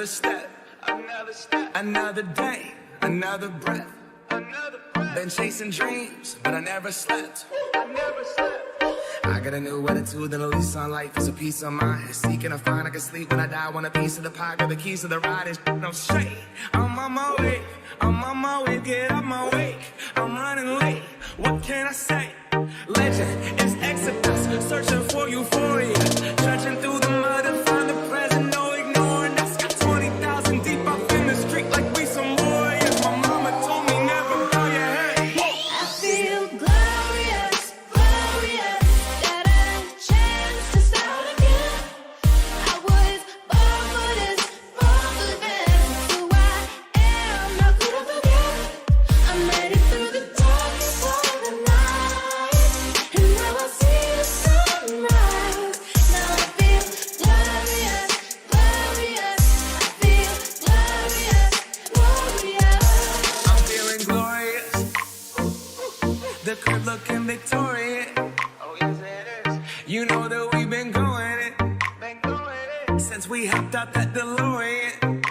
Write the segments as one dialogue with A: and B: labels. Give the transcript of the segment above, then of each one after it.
A: Another step, another day, another breath. Been chasing dreams, but I never slept. I got a new attitude and a lease on life is a peace of mind. Seeking a find I can sleep when I die. Want a piece of the pie, got the keys to the ride. And no straight. I'm on my way, get up my way. I'm running late, what can I say? Legend is exodus, searching for euphoria. Trudging through the mud to find the present, no ignoring us. 20,000 deep up in the street like we some warriors. My mama told me never bow your head.
B: I feel glorious, glorious. Got a chance to start again. I was born for this, born for this. Who I am, not gonna forget. I made it through the darkest of the night, and now I see the sunrise. Now I feel glorious, glorious. I feel glorious, glorious.
A: I'm feeling glorious. The crib looking victorious. Oh yes it is. You know that we've been going it. Since we hopped out that DeLorean.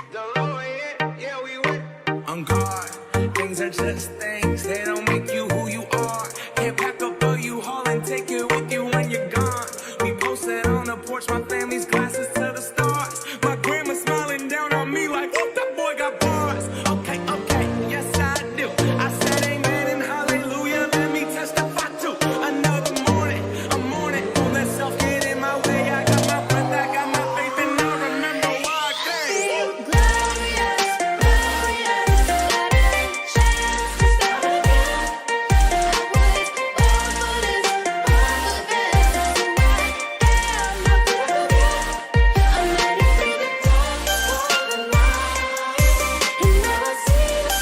A: Yeah we went on guard. Things are just things. They don't make you who you are. Can't pack up a U-Haul and take it with you when you're gone. We posted on the porch, my family's glasses to the stars. My grandma smiling down on me like, oh, that boy got bars. Okay, yes I do. I said amen and hallelujah, let me testify to another morning. I'm morning, don't let self get in my way. I got my breath, I got my faith, and I remember why I came.
B: Feel glorious, glorious. Got a chance to start again. I was born for this, born for this. Who I am, not gonna forget. I made it through the darkest of the night, and now I see the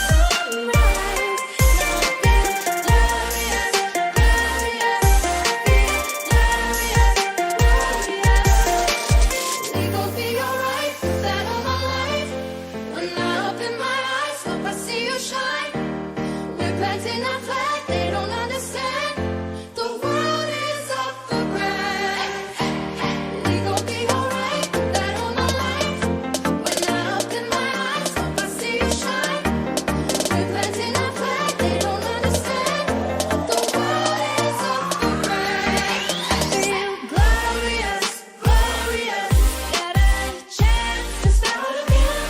B: sunrise. Now I feel glorious, glorious. I feel glorious, glorious. We gon' be alright, that all my life. When I open my eyes, hope I see you shine. We're planting our flag, they don't understand. The world is up for grabs. We gon' be alright, that all my life. When I open my eyes, hope I see you shine. We're planting our flag, they don't understand. The world is up for grabs. I feel glorious, glorious. Got a chance to start again.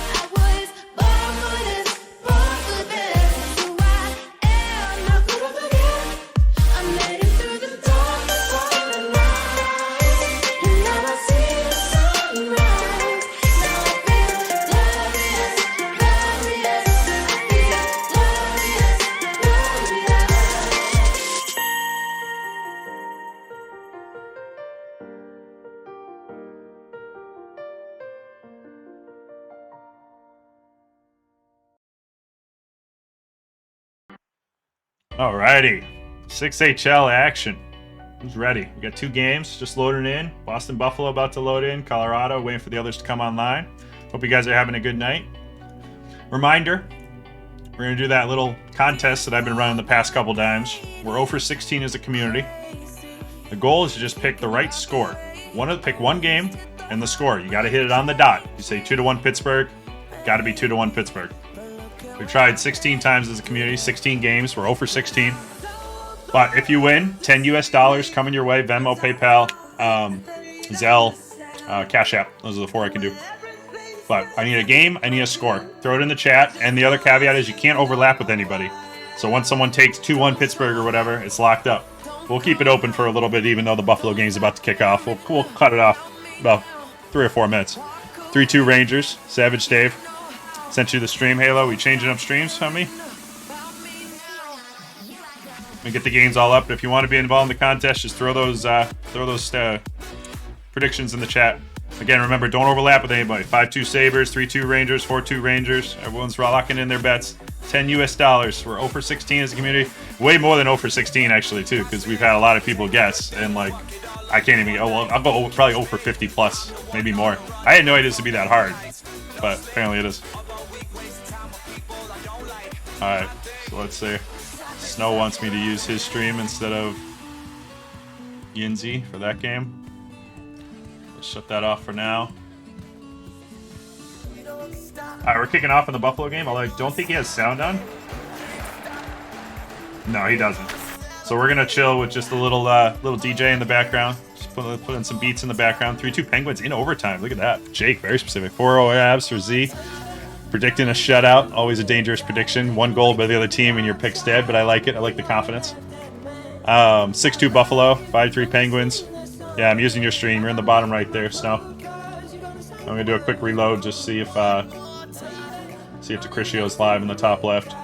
B: I was born for this, born for this. Who I am, not gonna forget. I made it through the darkest of the night, and now I see the sunrise. Now I feel glorious, glorious. I feel glorious, glorious.
C: Alrighty, 6HL action. Who's ready? We got two games just loading in. Boston Buffalo about to load in. Colorado waiting for the others to come online. Hope you guys are having a good night. Reminder, we're going to do that little contest that I've been running the past couple times. We're 0 for 16 as a community. The goal is to just pick the right score. Pick one game and the score. You got to hit it on the dot. You say 2-1 Pittsburgh, got to be 2-1 Pittsburgh. We've tried 16 times as a community, 16 games. We're 0 for 16. But if you win, $10 US coming your way. Venmo, PayPal, Zelle, Cash App. Those are the four I can do. But I need a game, I need a score. Throw it in the chat. And the other caveat is you can't overlap with anybody. So once someone takes 2-1 Pittsburgh or whatever, it's locked up. We'll keep it open for a little bit, even though the Buffalo game's about to kick off. We'll cut it off about 3 or 4 minutes. 3-2 Rangers. Savage Dave sent you the stream, Halo. We changing up streams, homie? We get the games all up. But if you want to be involved in the contest, just throw those predictions in the chat. Again, remember, don't overlap with anybody. 5-2 Sabres, 3-2 Rangers, 4-2 Rangers. Everyone's locking in their bets. $10 US. We're 0 for 16 as a community. Way more than 0 for 16, actually, too, because we've had a lot of people guess. And, like, I can't even... Oh, well, I'll go probably 0 for 50 plus, maybe more. I had no idea this would be that hard, but apparently it is. Alright, so let's see. Snow wants me to use his stream instead of Yinzy for that game. Let's shut that off for now. All right, we're kicking off in the Buffalo game, although I don't think he has sound on. No, he doesn't. So we're gonna chill with just a little DJ in the background. Just put in some beats in the background. 3-2 Penguins in overtime. Look at that. Jake, very specific. 4-0 Avs for Z. Predicting a shutout. Always a dangerous prediction. 1 goal by the other team and your pick's dead, but I like it. I like the confidence. 6-2 Buffalo. 5-3 Penguins. Yeah, I'm using your stream. You're in the bottom right there, Snow. I'm gonna do a quick reload, just see if DeCricio's live in the top left.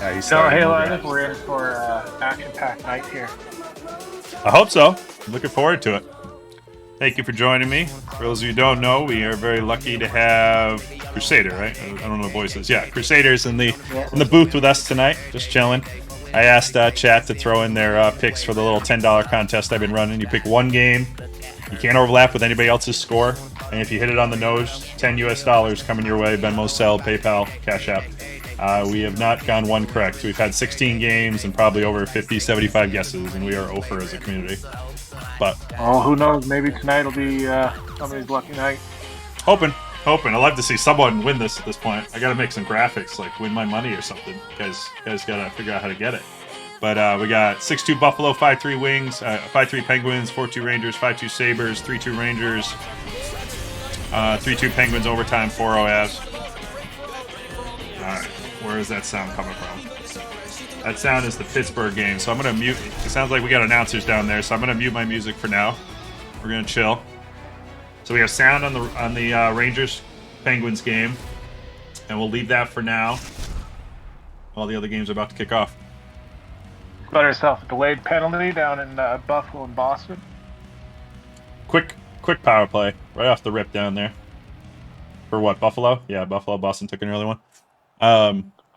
C: Yeah, he's
D: So, Halo, I think we're in for action-packed night here.
C: I hope so. I'm looking forward to it. Thank you for joining me. For those of you who don't know, we are very lucky to have Crusader, right? I don't know the voices. Yeah, Crusader's in the booth with us tonight, just chilling. I asked chat to throw in their picks for the little $10 contest I've been running. You pick one game. You can't overlap with anybody else's score. And if you hit it on the nose, $10 US coming your way. Venmo, Cell, PayPal, Cash App. We have not gone one correct. We've had 16 games and probably over 50, 75 guesses, and we are over as a community. But
D: oh, who knows? Maybe tonight will be somebody's lucky night.
C: Hoping. I'd love to see someone win this at this point. I got to make some graphics, like win my money or something. You guys got to figure out how to get it. But we got 6-2 Buffalo, 5-3 Wings, 5-3 Penguins, 4-2 Rangers, 5-2 Sabres, 3-2 Rangers, 3-2 Penguins overtime, 4-0 Avs. All right, where is that sound coming from? That sound is the Pittsburgh game, so I'm going to mute. It sounds like we got announcers down there, so I'm going to mute my music for now. We're going to chill. So we have sound on the Rangers Penguins game, and we'll leave that for now while the other games are about to kick off.
D: Got herself a delayed penalty down in Buffalo and Boston.
C: Quick power play right off the rip down there. For what, Buffalo? Yeah, Buffalo. Boston took an early one.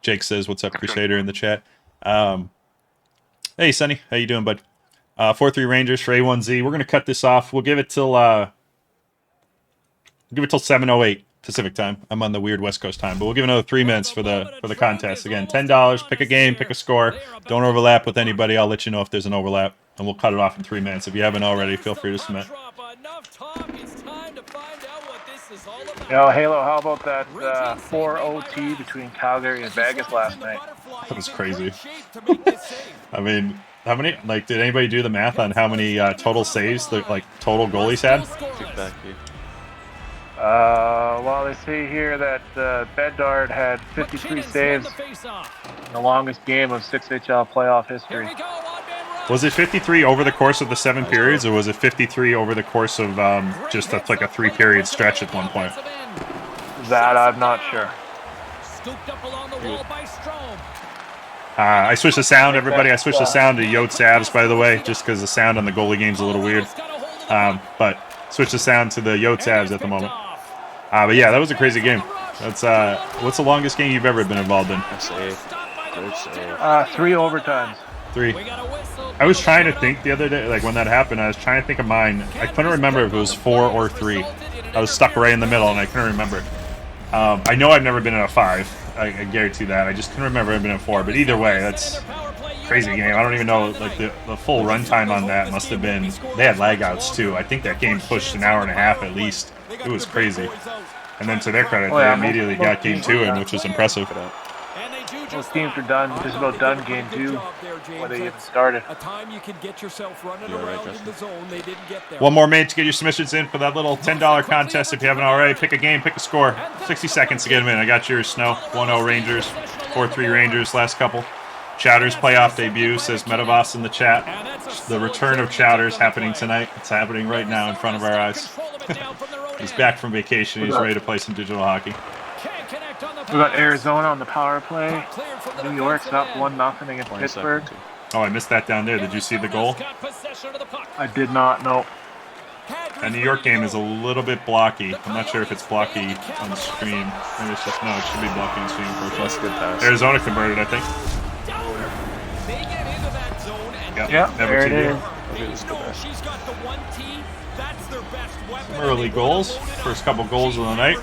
C: Jake says, "What's up, Crusader?" in the chat. Hey, Sonny, how you doing, bud? 4-3 Rangers for A1Z. We're gonna cut this off. We'll give it till 7:08 Pacific time. I'm on the weird West Coast time, but we'll give another 3 minutes for the contest. Again, $10. Pick a game, pick a score. Don't overlap with anybody. I'll let you know if there's an overlap, and we'll cut it off in 3 minutes. If you haven't already, feel free to submit.
D: Halo, how about that 4 OT between Calgary and Vegas last night?
C: That was crazy. I mean, how many? Like, did anybody do the math on how many total saves, total goalies had?
D: Well, they say here that Bedard had 53 saves in the longest game of 6HL playoff history.
C: Was it 53 over the course of the 7 periods, or was it 53 over the course of just a 3-period stretch at one point?
D: That I'm not sure.
C: I switched the sound, everybody. I switched the sound to Yotes Avs, by the way, just because the sound on the goalie game's a little weird. But switch the sound to the Yotes Avs at the moment. But yeah, that was a crazy game. That's what's the longest game you've ever been involved in?
D: 3 overtimes.
C: 3. I was trying to think the other day, like when that happened, I was trying to think of mine. I couldn't remember if it was 4 or 3. I was stuck right in the middle, and I couldn't remember. I know I've never been in a 5. I guarantee that. I just couldn't remember I've been in 4. But either way, that's a crazy game. I don't even know, like the full runtime on that must have been. They had lag outs too. I think that game pushed an hour and a half at least. It was crazy. And then to their credit, they immediately got game 2 in, which was impressive.
D: Those teams are done, just about done game 2 when they even started.
C: One more minute to get your submissions in for that little $10 contest if you haven't already. Pick a game, pick a score. 60 seconds to get them in. I got yours, Snow. 1-0 Rangers, 4-3 Rangers, last couple. Chowder's playoff debut, says Metavos in the chat. The return of Chowder's happening tonight. It's happening right now in front of our eyes. He's back from vacation. He's ready to play some digital hockey.
D: We got Arizona on the power play. New York's up 1-0 against Pittsburgh.
C: Oh, I missed that down there. Did you see the goal?
D: I did not know.
C: That New York game is a little bit blocky. I'm not sure if it's blocky on the stream. Maybe it's just, no, it should be blocky on the stream. That's good pass. Arizona converted, I think.
D: Yep, there it is.
C: Some early goals. First couple goals of the night.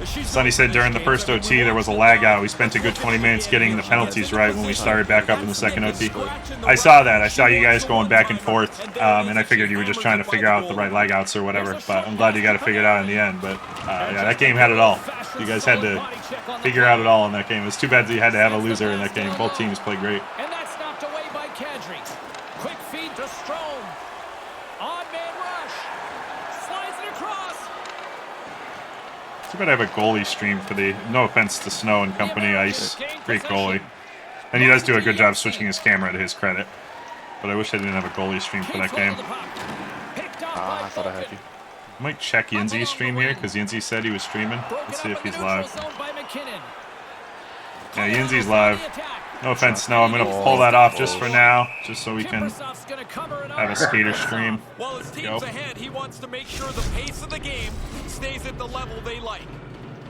C: Sonny said during the first OT there was a lag out. We spent a good 20 minutes getting the penalties right when we started back up in the second OT. I saw that. I saw you guys going back and forth, and I figured you were just trying to figure out the right lag outs or whatever. But I'm glad you got it figured out in the end. But yeah, that game had it all. You guys had to figure out it all in that game. It was too bad that you had to have a loser in that game. Both teams played great.
E: And that's knocked away by Kadri. Quick feed to Strome. On man rush. Slides it across.
C: Too bad I have a goalie stream for the, no offense to Snow and company, Ice. Great goalie. And he does do a good job switching his camera to his credit. But I wish I didn't have a goalie stream for that game.
F: I thought I had you.
C: I might check Yinzi's stream here, because Yinzi said he was streaming. Let's see if he's live. Yeah, Yinzi's live. No offense, Snow. I'm going to pull that off just for now, just so we can have a skater stream.
G: While his team's ahead, he wants to make sure the pace of the game stays at the level they like.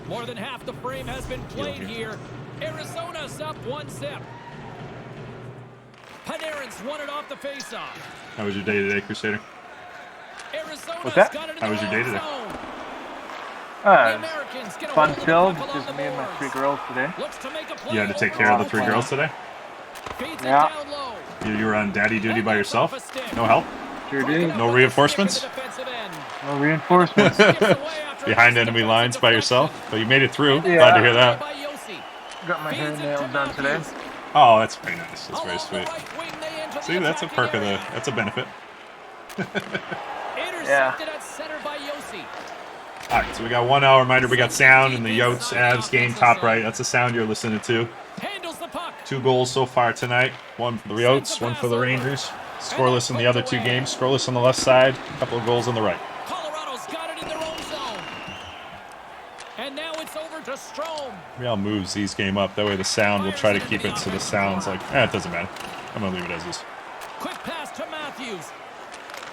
E: More than half the frame has been played here. Arizona's up 1-0. Panarin's won it off the faceoff.
C: How was your day today, Crusader?
E: What's
D: that?
C: How was your day today?
D: Fun filled, just me and my 3 girls today.
C: You had to take care of the 3 girls today?
D: Yeah.
C: You were on daddy duty by yourself? No help?
D: Sure did.
C: No reinforcements?
D: No reinforcements.
C: Behind enemy lines by yourself? But you made it through.
D: Yeah.
C: Glad to hear that.
D: Got my hair and nails done today.
C: Oh, that's very nice. That's very sweet. See, that's a perk of the, that's a benefit.
D: Yeah.
C: Alright, so we got 1 hour reminder. We got sound in the Yotes Avs game top right. That's the sound you're listening to. 2 goals so far tonight. 1 for the Yotes, 1 for the Rangers. Scoreless in the other 2 games. Scoreless on the left side. A couple of goals on the right.
E: Colorado's got it in their own zone. And now it's over to Strome.
C: Maybe I'll move Z's game up. That way the sound, we'll try to keep it so the sound's like, it doesn't matter. I'm going to leave it as is.
E: Quick pass to Matthews.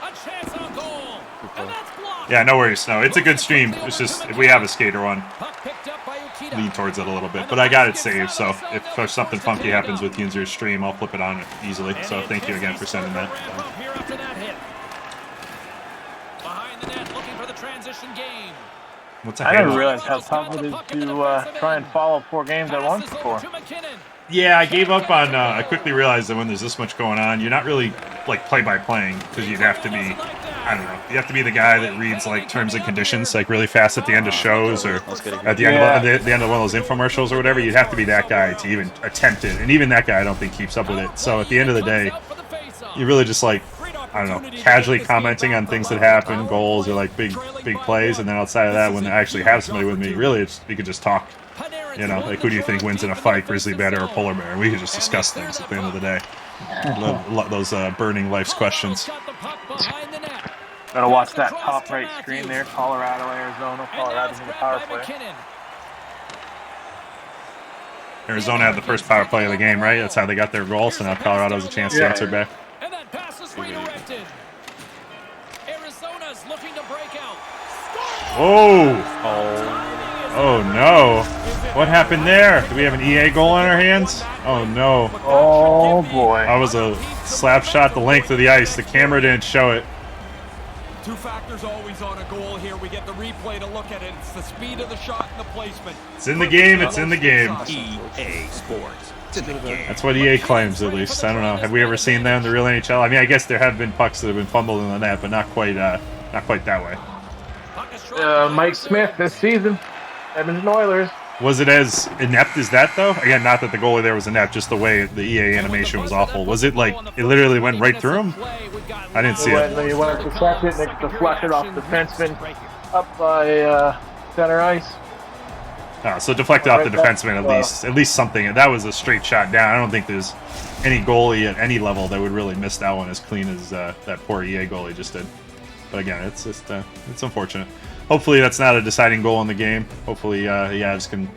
E: A chance on goal. And that's blocked.
C: Yeah, no worries, Snow. It's a good stream. It's just, if we have a skater one,
E: Puck picked up by Ukita.
C: lean towards it a little bit. But I got it saved, so if there's something funky happens with Yinzer's stream, I'll flip it on easily. So thank you again for sending that.
E: Here after that hit. Behind the net, looking for the transition game.
C: What's a
D: I didn't
C: handle?
D: realize how tough it is to try and follow 4 games at once before.
C: Yeah, I gave up on, I quickly realized that when there's this much going on, you're not really, like, play-by-playing, because you'd have to be, I don't know, you have to be the guy that reads, like, terms and conditions, like, really fast at the end of shows, or at the end, the end of one of those infomercials or whatever. You'd have to be that guy to even attempt it, and even that guy I don't think keeps up with it. So at the end of the day, you're really just, like, I don't know, casually commenting on things that happen, goals, or, like, big plays, and then outside of that, when I actually have somebody with me, really, it's, you could just talk. You know, like, who do you think wins in a fight, grizzly bear or polar bear? We could just discuss things at the end of the day. Those burning life's questions.
D: Gotta watch that top right screen there. Colorado, Arizona. Colorado's in the power play.
C: Arizona had the first power play of the game, right? That's how they got their goal, so now Colorado has a chance to answer back.
E: And that pass is redirected. Arizona's looking to break out.
C: Oh no. What happened there? Do we have an EA goal on our hands? Oh no.
D: Oh boy.
C: That was a slap shot the length of the ice. The camera didn't show it.
G: 2 factors always on a goal here. We get the replay to look at it. It's the speed of the shot and the placement.
C: It's in the game, it's in the game.
G: EA Sports.
C: That's what EA claims, at least. I don't know. Have we ever seen that in the real NHL? I mean, I guess there have been pucks that have been fumbled in the net, but not quite that way.
D: Mike Smith this season. Edmonton Oilers.
C: Was it as inept as that, though? Again, not that the goalie there was inept, just the way the EA animation was awful. Was it like, it literally went right through him? I didn't see it.
D: When he went to deflect it, and it deflected off the defenseman up by center ice.
C: Oh, so deflected off the defenseman at least something. That was a straight shot down. I don't think there's any goalie at any level that would really miss that one as clean as that poor EA goalie just did. But again, it's just it's unfortunate. Hopefully that's not a deciding goal in the game. Hopefully the Avs can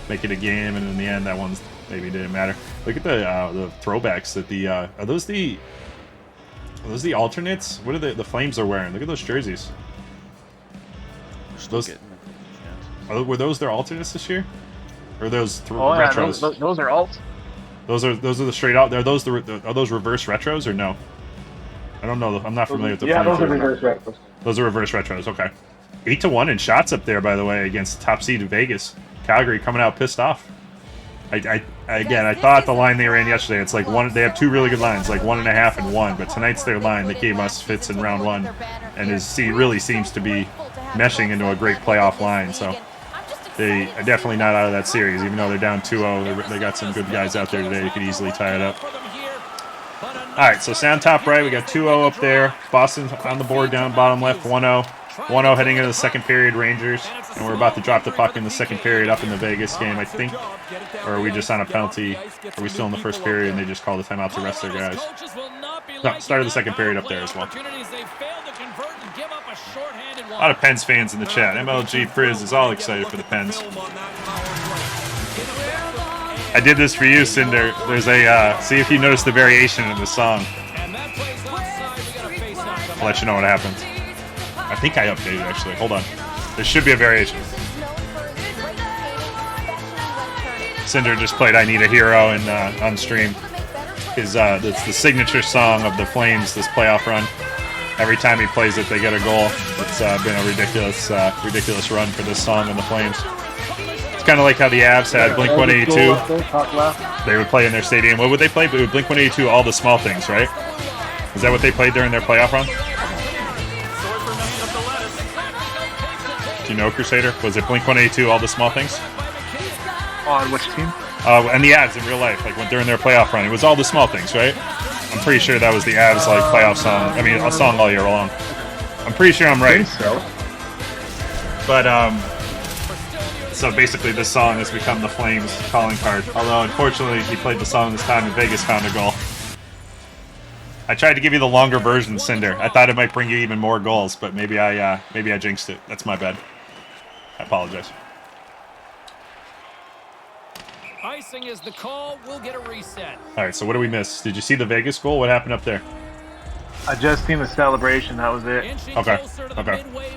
C: make it a game, and in the end that one's maybe didn't matter. Look at the throwbacks that are those the alternates? What are the Flames are wearing? Look at those jerseys. Were those their alternates this year? Or those retros?
D: Those are alts.
C: Those are the straight out. Are those reverse retros or no? I don't know. I'm not familiar with the.
D: Yeah, those are reverse retros.
C: Those are reverse retros. Okay. 8-1 in shots up there, by the way, against top seed Vegas. Calgary coming out pissed off. I thought the line they ran yesterday, it's like one. They have two really good lines, like 1.5 and 1. But tonight's their line that gave us fits in round 1, and really seems to be meshing into a great playoff line. So they are definitely not out of that series, even though they're down 2-0. They got some good guys out there today who could easily tie it up. All right, so sound top right, we got 2-0 up there. Boston on the board down bottom left, 1-0. 1-0 heading into the second period, Rangers. And we're about to drop the puck in the second period up in the Vegas game, I think. Or are we just on a penalty? Are we still in the first period and they just call the timeout to rest their guys? No, started the second period up there as well. A lot of Pens fans in the chat. MLG Priz is all excited for the Pens. I did this for you, Cinder. There's a, see if you notice the variation in the song. I'll let you know what happens. I think I updated, actually. Hold on. There should be a variation. Cinder just played I Need a Hero on stream. It's the signature song of the Flames this playoff run. Every time he plays it, they get a goal. It's been a ridiculous run for this song and the Flames. It's kind of like how the Avs had Blink-182. They would play in their stadium. What would they play? Blink-182, All the Small Things, right? Is that what they played during their playoff run? Do you know, Crusader? Was it Blink-182, All the Small Things?
D: On which team?
C: And the Avs in real life, like when during their playoff run, it was All the Small Things, right? I'm pretty sure that was the Avs like playoff song. I mean, a song all year long. I'm pretty sure I'm right.
D: I think so.
C: But so basically, this song has become the Flames calling card. Although unfortunately, he played the song this time and Vegas found a goal. I tried to give you the longer version, Cinder. I thought it might bring you even more goals, but maybe I jinxed it. That's my bad. I apologize.
E: Icing is the call. We'll get a reset.
C: All right, so what did we miss? Did you see the Vegas goal? What happened up there?
D: I just seen the celebration. That was it.
C: Okay.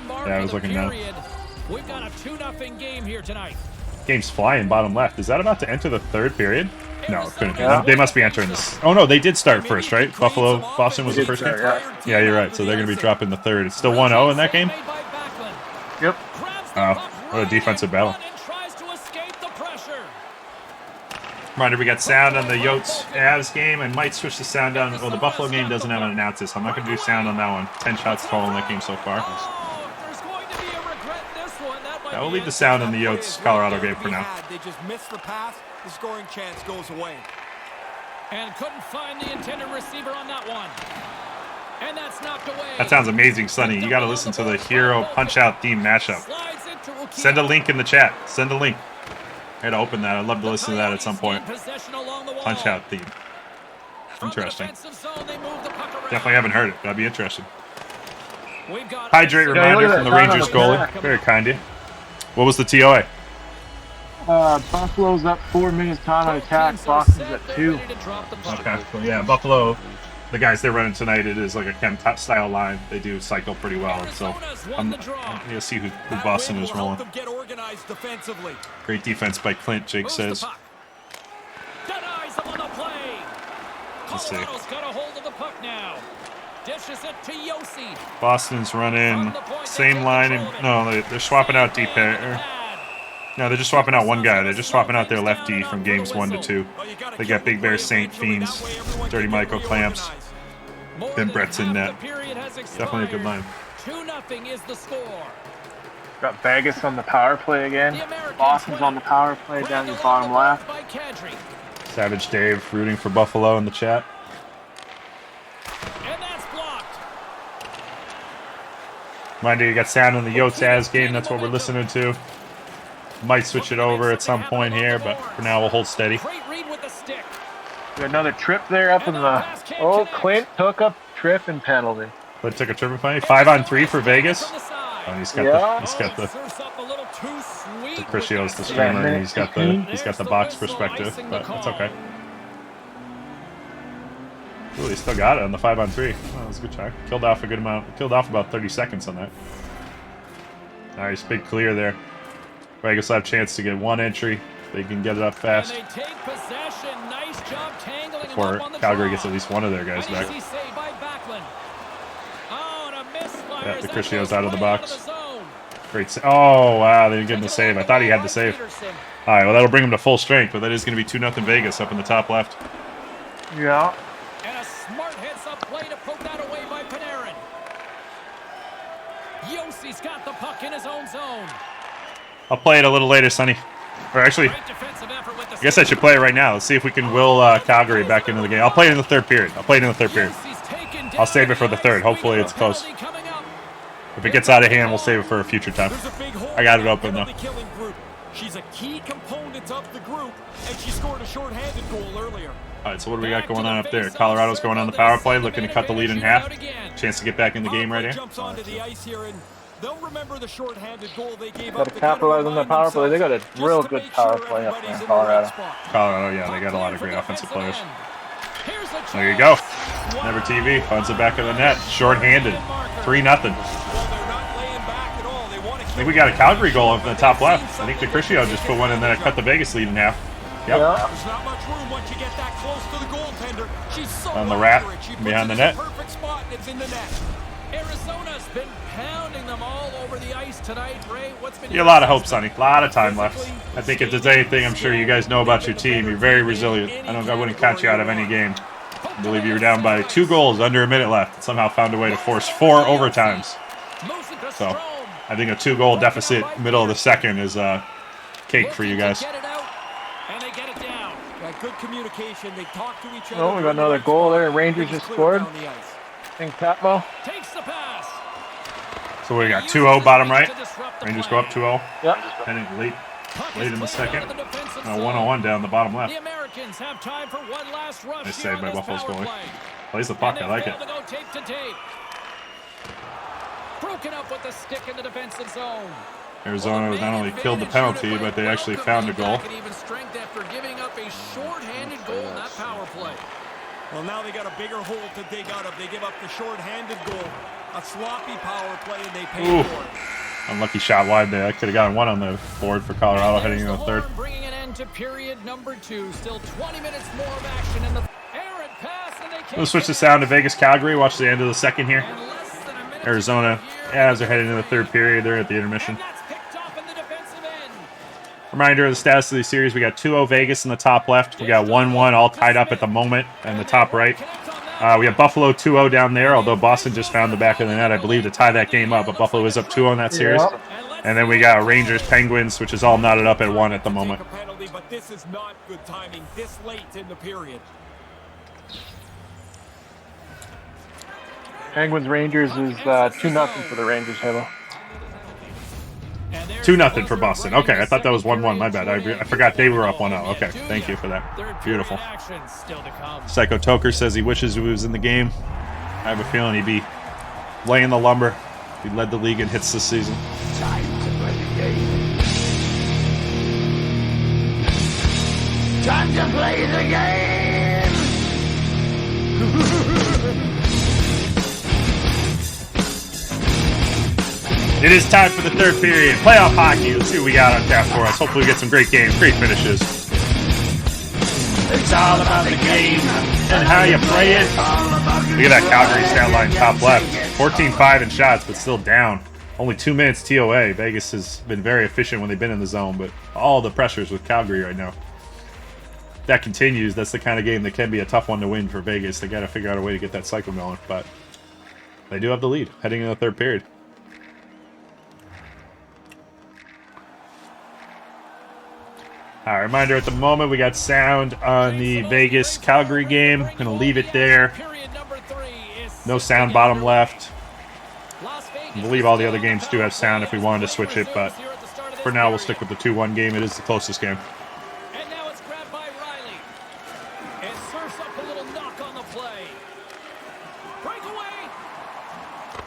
C: Yeah, I was looking down.
E: We've got a 2-0 game here tonight.
C: Game's flying bottom left. Is that about to enter the third period? No, it couldn't be. They must be entering this. Oh no, they did start first, right? Boston was the first game? Yeah, you're right. So they're going to be dropping the third. It's still 1-0 in that game?
D: Yep.
C: What a defensive battle. Reminder, we got sound on the Yotes Avs game and might switch the sound on. Well, the Buffalo game doesn't have an announcer, so I'm not going to do sound on that one. 10 shots total in that game so far. Yeah, we'll leave the sound on the Yotes Colorado game for now.
G: They just missed the pass. The scoring chance goes away.
E: And couldn't find the intended receiver on that one. And that's knocked away.
C: That sounds amazing, Sonny. You got to listen to the Hero Punch-Out theme mashup. Send a link in the chat. Send a link. I had to open that. I'd love to listen to that at some point. Punch-Out theme. Interesting. Definitely haven't heard it. That'd be interesting. Hydrate reminder from the Rangers goalie. Very kind of you. What was the TOA?
D: Buffalo's up 4 minutes time on attack. Boston's at 2.
C: Okay. So yeah, Buffalo, the guys they're running tonight, it is like a Chem style line. They do cycle pretty well. And so I'm going to see who Boston is rolling. Great defense by Clint, Jake says. Let's see. Boston's running same line. And, no, they're swapping out deep pair. No, they're just swapping out one guy. They're just swapping out their lefty from games 1 to 2. They got Big Bear, Saint, Fiends, Dirty Michael, Clamps. Then Brett's in net. Definitely a good line.
E: 2-0 is the score.
D: Got Vegas on the power play again. Boston's on the power play down the bottom left.
C: Savage Dave rooting for Buffalo in the chat.
E: And that's blocked.
C: Reminder, you got sound on the Yotes Avs game. That's what we're listening to. Might switch it over at some point here, but for now we'll hold steady.
E: Great read with the stick.
D: Got another trip there up in the... Oh, Clint took a trip and penalty.
C: Clint took a trip and penalty. 5-on-3 for Vegas. Oh, he's got the Crucio's the streamer, and he's got the box perspective, but that's okay. Ooh, he still got it on the 5-on-3. Oh, that was a good try. Killed off a good amount. Killed off about 30 seconds on that. Nice, big clear there. Vegas will have a chance to get one entry. They can get it up fast.
E: And they take possession. Nice job tangling
C: before
E: him up on the
C: Calgary
E: draw.
C: gets at least one of their guys back.
E: Easy save by Backlund. Oh, and a misfire.
C: Yeah, the Crucio's out of the box. Great. Oh, wow. They didn't give him the save. I thought he had the save. All right, well, that'll bring him to full strength, but that is going to be 2-0 Vegas up in the top left.
D: Yeah.
E: And a smart heads-up play to poke that away by Panarin. Yossi's got the puck in his own zone.
C: I'll play it a little later, Sonny. Or actually,
E: Great defensive effort with the
C: I guess I should play it right now. Let's see if we can will Calgary back into the game. I'll play it in the third period.
E: Yossi's taken down
C: I'll save it for the
E: the
C: third.
E: ice.
C: Hopefully it's close.
E: Penalty coming up.
C: If it gets out of hand, we'll save it for a future time.
G: There's a big hole
C: I got it
G: in
C: open,
G: the
C: though.
G: penalty killing group. She's a key component of the group, and she scored a shorthanded goal earlier.
C: All right, so what do we got going on up there? Colorado's going on the power play, looking to cut the lead in half. Chance to get back in the game right here.
G: Jumps onto the ice here, and they'll remember the shorthanded goal they gave
D: Got
G: up.
D: to capitalize on the power play. They got a real good power play up there in Colorado.
C: Colorado, yeah, they got a lot of great offensive players. There you go. Never TV finds the back of the net. Short-handed. 3-0. I think we got a Calgary goal up in the top left. I think DeCriscio just put one in there to cut the Vegas lead in half. Yep.
D: Yeah.
G: There's not much room once you get that close to the goaltender. She's so
C: On the rat,
G: accurate. She puts
C: behind
G: it
C: the
G: in
C: net.
G: Perfect spot, and it's in the net.
E: Arizona's been pounding them all over the ice tonight. Ray, what's been
C: Yeah, a lot of hope, Sonny. A lot of time left. I think if there's anything I'm sure you guys know about your team, you're very resilient. I wouldn't catch you out of any game. I believe you were down by 2 goals under a minute left and somehow found a way to force 4 overtimes. So I think a 2-goal deficit middle of the second is cake for you guys.
E: Get it out, and they get it down.
G: Yeah, good communication. They talk to each other.
D: Oh, we got another goal there. Rangers
G: It's
D: just
G: clear
D: scored.
G: down the ice.
D: I think Patmo.
E: Takes the pass.
C: So we got 2-0 bottom right. Rangers go up 2-0.
D: Yep.
C: Heading late in the second.
E: Now
C: 1-1 down the bottom
E: The
C: left.
E: Americans have time for one last rush.
C: Nice
E: here
C: save by
E: on this
C: Buffalo's
E: power
C: goalie.
E: play.
C: Plays the puck. I
E: And
C: like
E: they
C: it.
E: fail to go tape to tape. Broken up with the stick in the defensive zone.
C: Arizona not only killed the penalty, but they actually found a goal.
E: Even strength after giving up a short-handed goal in that power play.
G: Well, now they got a bigger hole to dig out of. They give up the short-handed goal. A sloppy power play, and they pay
C: Ooh.
G: for it.
C: Unlucky shot wide there. I could have gotten one on the board for Colorado heading into the third.
E: Bringing an end to period number 2. Still 20 minutes more of action in the errant pass, and they can't
C: We'll switch the sound to Vegas Calgary. Watch the end of the second here.
E: And less than a minute
C: Arizona, as they're heading into the third period, they're at the intermission.
E: And that's picked off in the defensive end.
C: Reminder of the status of the series. We got 2-0 Vegas in the top left. We got 1-1 all tied up at the moment in the top right. We have Buffalo 2-0 down there, although Boston just found the back of the net, I believe, to tie that game up. But Buffalo is up 2-0 in that series.
D: Yep.
C: And then we got Rangers Penguins, which is all knotted up at 1 at the moment.
G: Take a penalty, but this is not good timing this late in the period.
D: Penguins Rangers is 2-0 for the Rangers, Halo.
C: 2-0 for Boston. Okay, I thought that was 1-1. My bad. I forgot they were up 1-0. Okay, thank you for that. Beautiful.
E: Action still to come.
C: Psycho Toker says he wishes he was in the game. I have a feeling he'd be laying the lumber. He led the league in hits this season.
H: Time to play the game. Time to play the game.
C: It is time for the third period. Playoff hockey. Let's see what we got on tap for us. Hopefully we get some great games, great finishes.
H: It's all about the game
C: And how you play it. Look at that Calgary stat line top left. 14-5 in shots, but still down. Only 2 minutes TOA. Vegas has been very efficient when they've been in the zone, but all the pressures with Calgary right now. If that continues, that's the kind of game that can be a tough one to win for Vegas. They got to figure out a way to get that cycle going, but they do have the lead heading into the third period. All right, reminder at the moment we got sound on the Vegas Calgary game. Gonna leave it there.
E: Period number 3 is
C: No sound bottom left.
E: Las Vegas.
C: I believe all the other games do have sound if we wanted to switch it, but for now we'll stick with the 2-1 game. It is the closest game.
E: And now it's grabbed by Riley. And serves up a little knock on the play. Breakaway.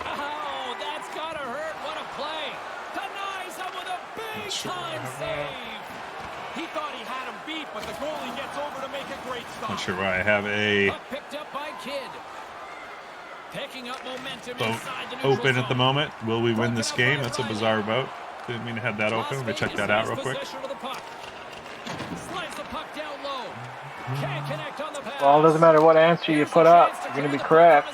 E: Oh, that's gotta hurt. What a play. Denies him with a big time save.
G: He thought he had him beat, but the goalie gets over to make a great stop.
C: Not sure why I have a
E: Puck picked up by Kidd. Picking up momentum
C: vote
E: inside the neutral
C: open at the
E: zone.
C: moment. Will we win this game? That's a bizarre vote. Didn't mean to have that open. Let me check that out real quick.
E: Possession of the puck. Slides the puck down low. Can't connect on the pass.
D: Well, it doesn't matter what answer you put up. You're going to be correct.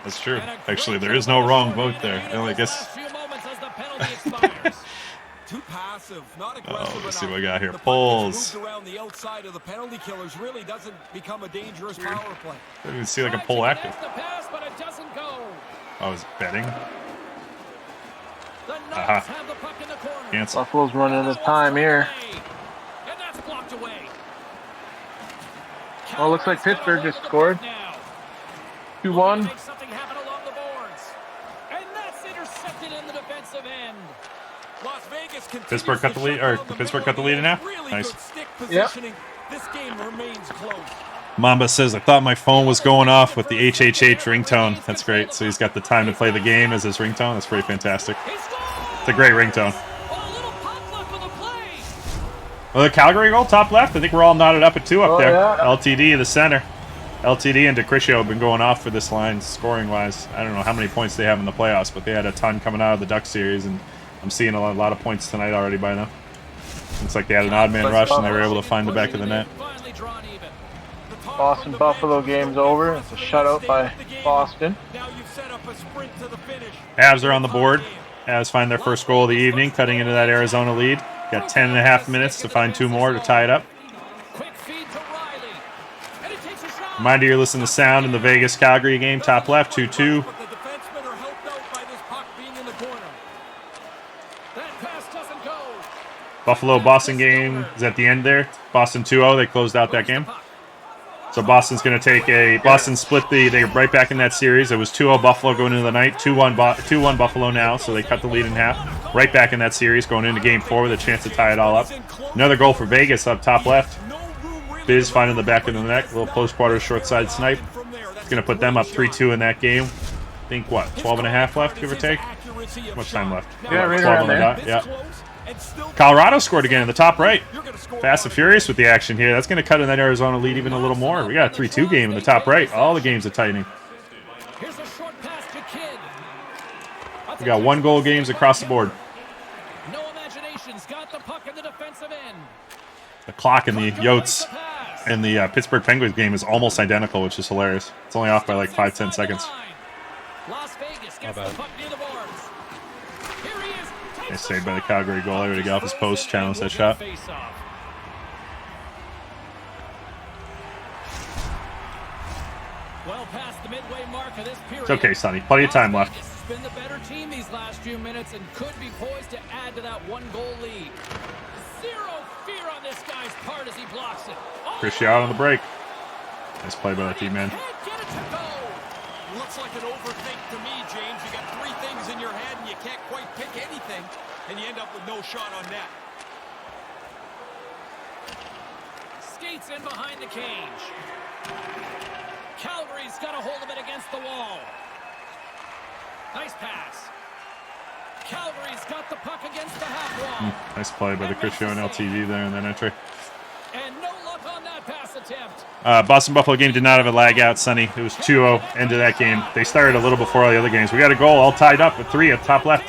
C: That's true. Actually, there is no wrong vote there. I guess
E: expires.
G: Too passive, not aggressive
C: let's see
G: enough.
C: what we got here.
G: The puck
C: Pulls.
G: gets moved around the outside of the penalty killers really doesn't become a dangerous power play.
C: Didn't even see like a
E: Tried
C: pull
E: to
C: active.
E: connect the pass, but it doesn't go.
C: I was betting.
E: The Knights
C: Aha.
E: have the puck in the corner.
C: Cancel.
D: Buffalo's running out of time here.
E: And that's blocked away.
D: Oh, looks like Pittsburgh just scored. 2-1.
E: Make something happen along the boards. And that's intercepted in the defensive end.
G: Las Vegas continues
C: Pittsburgh cut
G: to
C: the lead,
G: shut
C: or
G: down the
C: Pittsburgh
G: middle
C: cut the lead in half?
G: Really
C: Nice.
G: good stick
D: Yep.
G: positioning. This game remains close.
C: Mamba says, I thought my phone was going off with the HHH ringtone. That's great. So he's got the time to play the game as his ringtone. That's pretty fantastic.
E: He scores!
C: It's a great ringtone.
E: Oh, a little pop luck on the play.
C: Well, the Calgary goal, top left. I think we're all knotted up at 2 up
D: Oh,
C: there.
D: yeah.
C: LTD, the center. LTD and DeCriscio have been going off for this line scoring-wise. I don't know how many points they have in the playoffs, but they had a ton coming out of the Duck series, and I'm seeing a lot of points tonight already by now. Looks like they had an odd man rush, and they were able to find the back of the net.
E: Finally drawn even.
D: Boston Buffalo game's over. It's a shutout by Boston.
G: Now you've set up a sprint to the finish.
C: Avs are on the board. Avs find their first goal of the evening, cutting into that Arizona lead. Got 10.5 minutes to find 2 more to tie it up.
E: Quick feed to Riley. And he takes a shot.
C: Reminder, you're listening to sound in the Vegas-Calgary game, top left, 2-2.
G: But the defensemen are helped out by this puck being in the corner.
E: That pass doesn't go.
C: Buffalo-Boston game is at the end there. Boston 2-0, they closed out that game. So Boston's going to take a... Boston split they're right back in that series. It was 2-0 Buffalo going into the night, 2-1 Buffalo now, so they cut the lead in half. Right back in that series going into Game 4 with a chance to tie it all up. Another goal for Vegas up top left. Biz finding the back of the net, a little close quarters short side snipe. It's going to put them up 3-2 in that game. I think, what, 12 and a half left, give or take? How much time left?
D: Yeah, right
C: 12
D: around
C: on the
D: there.
C: dot, yeah. Colorado scored again in the top right. Fast and furious with the action here. That's going to cut in that Arizona lead even a little more. We got a 3-2 game in the top right. All the games are tightening.
E: Here's a short pass to Kidd.
C: We got 1-goal games across the board.
E: No imagination's got the puck in the defensive end.
C: The clock in the Yotes and the Pittsburgh Penguins game is almost identical, which is hilarious. It's only off by like 5-10 seconds.
E: Las Vegas gets the puck near the boards. Here he is.
C: Nice save by the Calgary goalie to get off his post, challenge that shot.
E: Well past the midway mark of this period.
C: It's okay, Sonny. Plenty of time left.
E: Vegas has been the better team these last few minutes and could be poised to add to that 1-goal lead. Zero fear on this guy's part as he blocks it.
C: Christian out on the break. Nice play by that D-man.
E: Get it to go.
G: Looks like an overthink to me, James. You got 3 things in your head and you can't quite pick anything, and you end up with no shot on net.
E: Skates in behind the cage. Calgary's got a hold of it against the wall. Nice pass. Calgary's got the puck against the half wall.
C: Nice play by the Christian and LTD there in that entry.
E: And no luck on that pass attempt.
C: Boston Buffalo game did not have a lag out, Sonny. It was 2-0 end of that game. They started a little before all the other games. We got a goal all tied up with 3 at top left.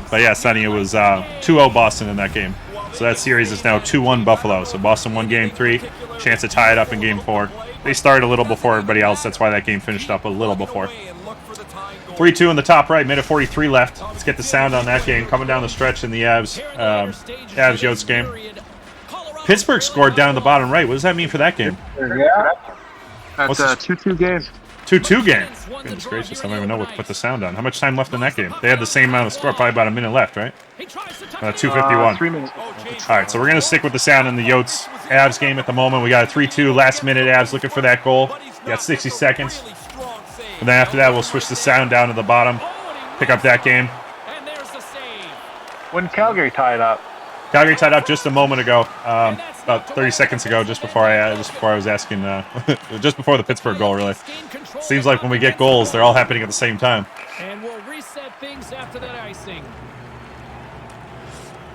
C: But yeah, Sonny, it was 2-0 Boston in that game. So that series is now 2-1 Buffalo. So Boston won game 3, chance to tie it up in game 4. They started a little before everybody else. That's why that game finished up a little before. 3-2 in the top right, minute 43 left. Let's get the sound on that game. Coming down the stretch in the Avs Yotes game. Pittsburgh scored down the bottom right. What does that mean for that game?
D: Yeah.
C: What's
D: That's a 2-2 game.
C: 2-2 game. Goodness gracious, I don't even know what to put the sound on. How much time left in that game? They had the same amount of score, probably about a minute left, right? 2:51.
D: 3 minutes.
C: All right, so we're going to stick with the sound in the Yotes Avs game at the moment. We got a 3-2 last minute Avs looking for that goal. We got 60 seconds. And then after that, we'll switch the sound down to the bottom, pick up that game.
E: And there's the save.
D: When Calgary tied up.
C: Calgary tied up just a moment ago, about 30 seconds ago, just before I was asking, just before the Pittsburgh goal, really. Seems like when we get goals, they're all happening at the same time.
E: And we'll reset things after that icing.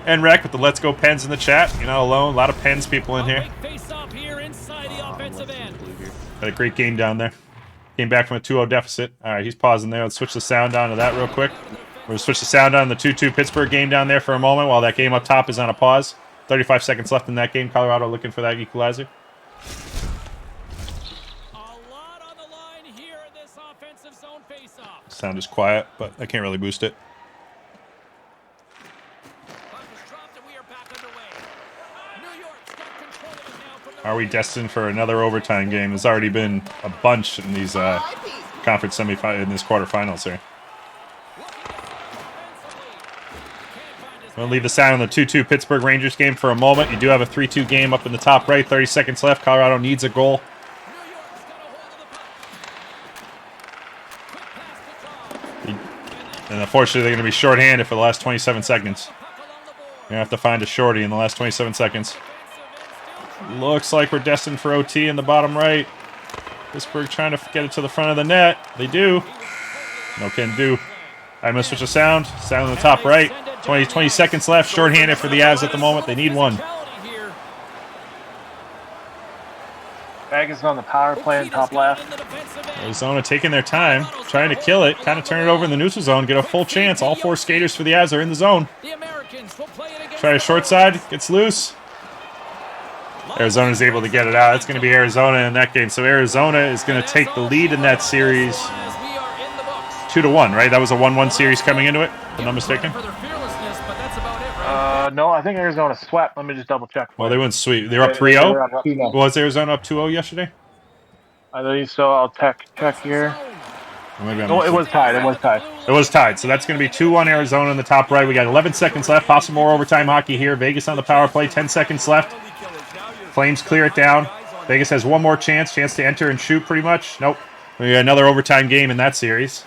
C: And Rec with the Let's Go Pens in the chat. You're not alone. A lot of Pens people in here.
E: Face off here inside the offensive end.
C: Had a great game down there. Came back from a 2-0 deficit. All right, he's pausing there. Let's switch the sound down to that real quick. We're going to switch the sound on the 2-2 Pittsburgh game down there for a moment while that game up top is on a pause. 35 seconds left in that game. Colorado looking for that equalizer.
E: A lot on the line here in this offensive zone face-off.
C: Sound is quiet, but I can't really boost it. Are we destined for another overtime game? There's already been a bunch in these conference semifinals, in this quarterfinals here. I'm going to leave the sound on the 2-2 Pittsburgh Rangers game for a moment. You do have a 3-2 game up in the top right. 30 seconds left. Colorado needs a goal. And unfortunately, they're going to be shorthanded for the last 27 seconds. You're going to have to find a shorty in the last 27 seconds. Looks like we're destined for OT in the bottom right. Pittsburgh trying to get it to the front of the net. They do. No can do. I'm going to switch the sound. Sound in the top right. 20 seconds left. Shorthanded for the Avs at the moment. They need one.
D: Vegas on the power play in top left.
C: Arizona taking their time, trying to kill it, kind of turn it over in the neutral zone, get a full chance. All 4 skaters for the Avs are in the zone. Try a short side, gets loose. Arizona's able to get it out. It's going to be Arizona in that game. So Arizona is going to take the lead in that series 2-1, right? That was a 1-1 series coming into it, if I'm not mistaken.
D: No, I think Arizona swept. Let me just double check.
C: Well, they went sweep. They were up 3-0. Was Arizona up 2-0 yesterday?
D: I believe so. I'll check here.
C: No,
D: it was tied. It was tied.
C: It was tied. So that's going to be 2-1 Arizona in the top right. We got 11 seconds left. Possible more overtime hockey here. Vegas on the power play. 10 seconds left. Flames clear it down. Vegas has one more chance to enter and shoot pretty much. Nope. We got another overtime game in that series.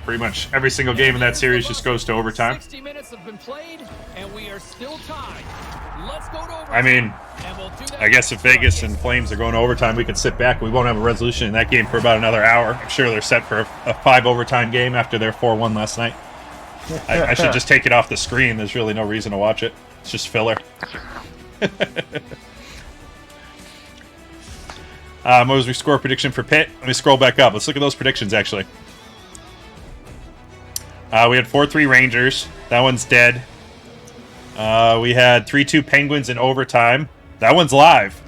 C: Pretty much every single game in that series just goes to overtime.
E: 60 minutes have been played, and we are still tied. Let's go to overtime.
C: I mean, I guess if Vegas and Flames are going to overtime, we can sit back. We won't have a resolution in that game for about another hour. I'm sure they're set for a 5 overtime game after their 4-1 last night. I should just take it off the screen. There's really no reason to watch it. It's just filler. What was your score prediction for Pitt? Let me scroll back up. Let's look at those predictions, actually. We had 4-3 Rangers. That one's dead. We had 3-2 Penguins in overtime. That one's live.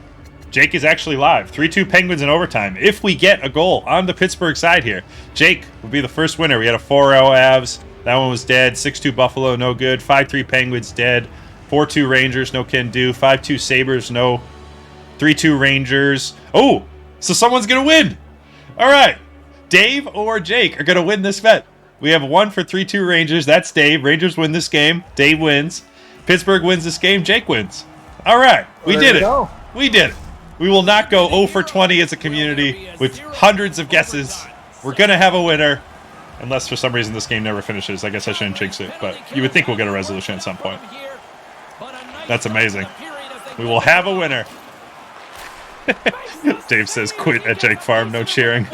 C: Jake is actually live. 3-2 Penguins in overtime. If we get a goal on the Pittsburgh side here, Jake would be the first winner. We had a 4-0 Avs. That one was dead. 6-2 Buffalo, no good. 5-3 Penguins, dead. 4-2 Rangers, no can do. 5-2 Sabres, no. 3-2 Rangers. Oh, so someone's going to win. All right. Dave or Jake are going to win this bet. We have 1 for 3-2 Rangers. That's Dave. Rangers win this game. Dave wins. Pittsburgh wins this game. Jake wins. All right. We did it. We did it. We will not go 0 for 20 as a community with hundreds of guesses. We're going to have a winner. Unless for some reason this game never finishes. I guess I shouldn't jinx it. But you would think we'll get a resolution at some point. That's amazing. We will have a winner. Dave says quit at Jake Farm. No cheering.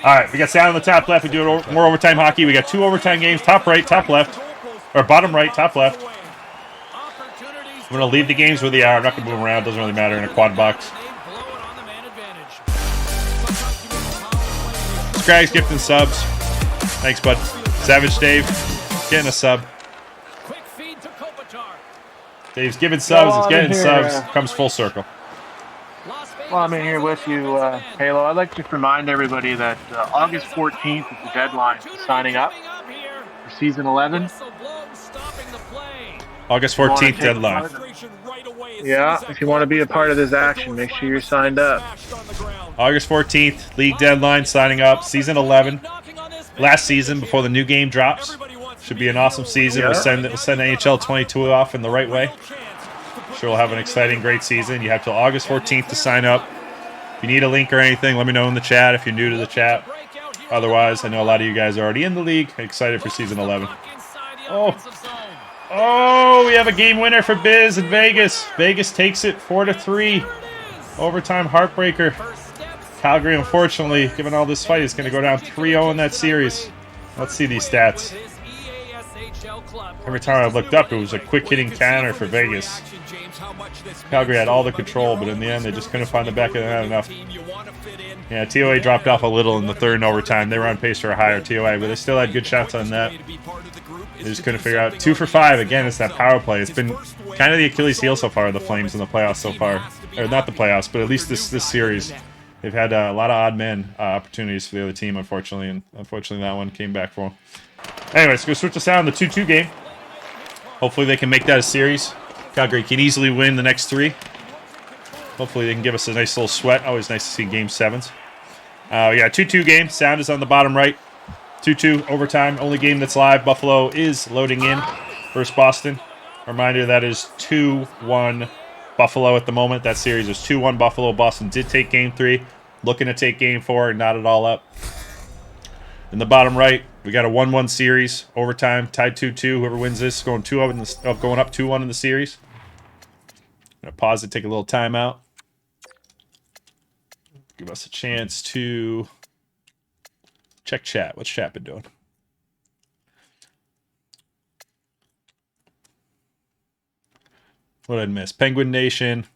C: All right, we got sound on the top left. We do more overtime hockey. We got 2 overtime games, top right, top left. Or bottom right, top left. I'm going to leave the games where they are. I'm not going to move them around. Doesn't really matter in a quad box. Scraggs gifting subs. Thanks, bud. Savage Dave getting a sub. Dave's giving subs. He's getting subs. Comes full circle.
D: Well, I'm in here with you, Halo. I'd like to remind everybody that August 14th is the deadline for signing up for Season 11.
C: August 14th deadline.
D: Yeah, if you want to be a part of this action, make sure you're signed up.
C: August 14th, league deadline, signing up. Season 11. Last season before the new game drops. Should be an awesome season.
D: Yeah.
C: We'll send NHL 22 off in the right way. Sure, we'll have an exciting, great season. You have till August 14th to sign up. If you need a link or anything, let me know in the chat if you're new to the chat. Otherwise, I know a lot of you guys are already in the league. Excited for Season 11. Oh, we have a game winner for Biz in Vegas. Vegas takes it 4-3. Overtime heartbreaker. Calgary, unfortunately, given all this fight, is going to go down 3-0 in that series. Let's see these stats. Every time I looked up, it was a quick-hitting counter for Vegas. Calgary had all the control, but in the end, they just couldn't find the back of the net enough. Yeah, TOA dropped off a little in the third and overtime. They were on pace for a higher TOA, but they still had good shots on net. They just couldn't figure out. 2 for 5. Again, it's that power play. It's been kind of the Achilles heel so far, the Flames in the playoffs so far. Or not the playoffs, but at least this series. They've had a lot of odd man opportunities for the other team, unfortunately, and unfortunately that one came back for them. Anyways, go switch us out on the 2-2 game. Hopefully they can make that a series. Calgary can easily win the next 3. Hopefully they can give us a nice little sweat. Always nice to see game 7s. Yeah, 2-2 game. Sound is on the bottom right. 2-2 overtime. Only game that's live. Buffalo is loading in versus Boston. Reminder that is 2-1 Buffalo at the moment. That series is 2-1 Buffalo. Boston did take game 3. Looking to take game 4 and knot it all up. In the bottom right, we got a 1-1 series. Overtime, tied 2-2. Whoever wins this going going up 2-1 in the series. I'm going to pause it, take a little timeout. Give us a chance to check chat. What's chat been doing? What did I miss? Penguin Nation.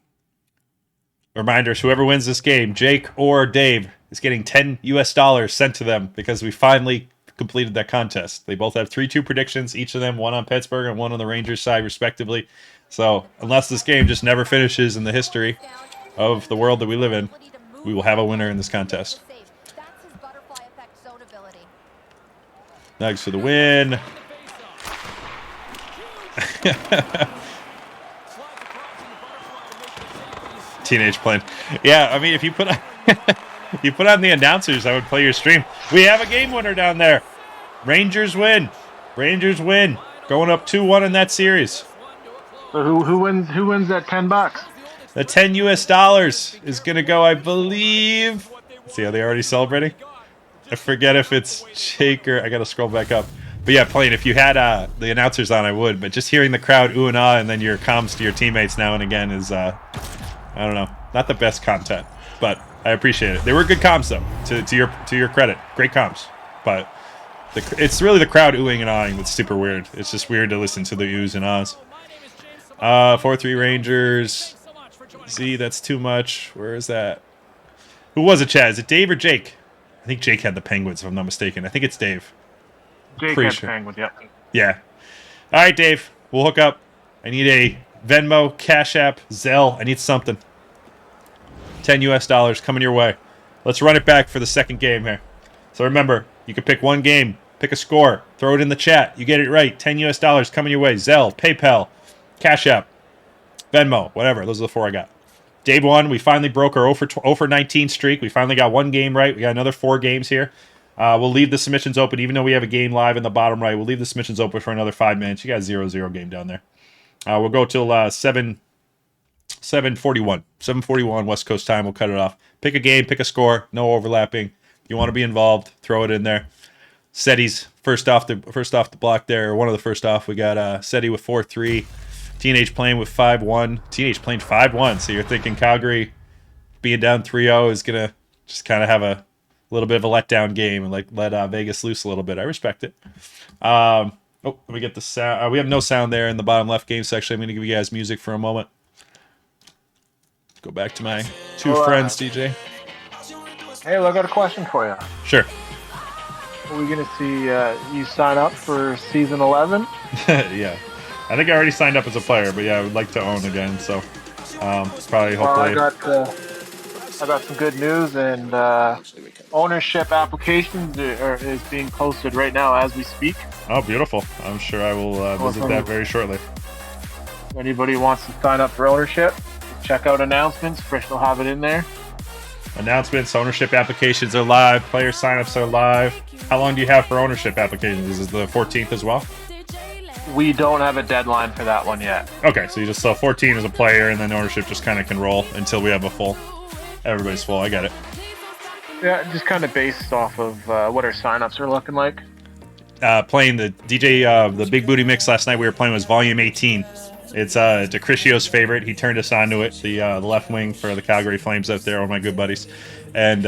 C: Reminders, whoever wins this game, Jake or Dave, is getting $10 US sent to them because we finally completed that contest. They both have 3-2 predictions, each of them, one on Pittsburgh and one on the Rangers side, respectively. So, unless this game just never finishes in the history of the world that we live in, we will have a winner in this contest. Nugs for the win. Teenage playing. Yeah, I mean, if you put on, you put on the announcers, I would play your stream. We have a game winner down there. Rangers win. Rangers win. Going up 2-1 in that series.
D: So who wins? Who wins that $10?
C: The $10 US is gonna go, I believe. See how they already celebrating? I forget if it's Jake or I gotta scroll back up. But yeah, playing. If you had the announcers on, I would. But just hearing the crowd ooh and ah, and then your comms to your teammates now and again is, I don't know, not the best content. But I appreciate it. They were good comms though. To your credit, great comms. But it's really the crowd oohing and ahhing that's super weird. It's just weird to listen to the oohs and ahs. 4-3 Rangers. Z, that's too much. Where is that? Who was it, Chad? Is it Dave or Jake? I think Jake had the Penguins, if I'm not mistaken. I think it's Dave.
D: Jake
C: Pretty
D: had
C: sure.
D: Penguins, yeah.
C: Yeah. All right, Dave. We'll hook up. I need a Venmo, Cash App, Zelle. I need something. $10 US coming your way. Let's run it back for the second game here. So remember, you can pick one game, pick a score, throw it in the chat. You get it right. $10 US coming your way. Zelle, PayPal, Cash App, Venmo, whatever. Those are the 4 I got. Day 1, we finally broke our 0 for 19 streak. We finally got 1 game right. We got another 4 games here. We'll leave the submissions open, even though we have a game live in the bottom right. We'll leave the submissions open for another 5 minutes. You got a 0-0 game down there. We'll go till 7:41. 7:41 West Coast time. We'll cut it off. Pick a game, pick a score. No overlapping. If you want to be involved, throw it in there. Seti's first off the block there, or one of the first off. We got Seti with 4-3. Teenage playing with 5-1. Teenage playing 5-1. So you're thinking Calgary being down 3-0 is going to just kind of have a little bit of a letdown game and let Vegas loose a little bit. I respect it. Let me get the sound. We have no sound there in the bottom left game section. I'm going to give you guys music for a moment. Go back to my 2 friends, DJ.
D: Hey, I got a question for you.
C: Sure.
D: Are we going to see you sign up for season 11?
C: Yeah. I think I already signed up as a player, but yeah, I would like to own again. So probably, hopefully.
D: Well, I got some good news, and ownership applications is being posted right now as we speak.
C: Oh, beautiful. I'm sure I will visit that very shortly.
D: If anybody wants to sign up for ownership, check out announcements. Chris will have it in there.
C: Announcements, ownership applications are live. Player signups are live. How long do you have for ownership applications? Is it the 14th as well?
D: We don't have a deadline for that one yet.
C: Okay, so you just sell 14 as a player, and then ownership just kind of can roll until we have a full. Everybody's full. I get it.
D: Yeah, just kind of based off of what our signups are looking like.
C: Playing the DJ, the Big Booty Mix last night we were playing was Volume 18. It's DeCriscio's favorite. He turned us on to it. The left wing for the Calgary Flames out there, one of my good buddies. And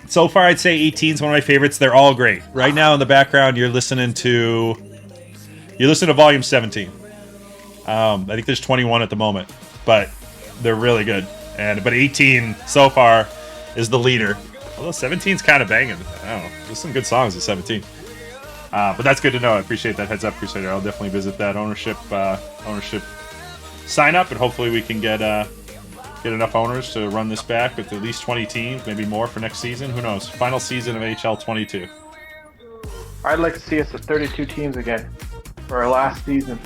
C: so far, I'd say 18 is one of my favorites. They're all great. Right now in the background, you're listening to Volume 17. I think there's 21 at the moment, but they're really good. But 18 so far is the leader. Although 17's kind of banging. I don't know. There's some good songs at 17. But that's good to know. I appreciate that heads up, Crusader. I'll definitely visit that ownership sign up, and hopefully we can get enough owners to run this back with at least 20 teams, maybe more for next season. Who knows? Final season of HL 22.
D: All I'd like to see us at 32 teams again for our last season.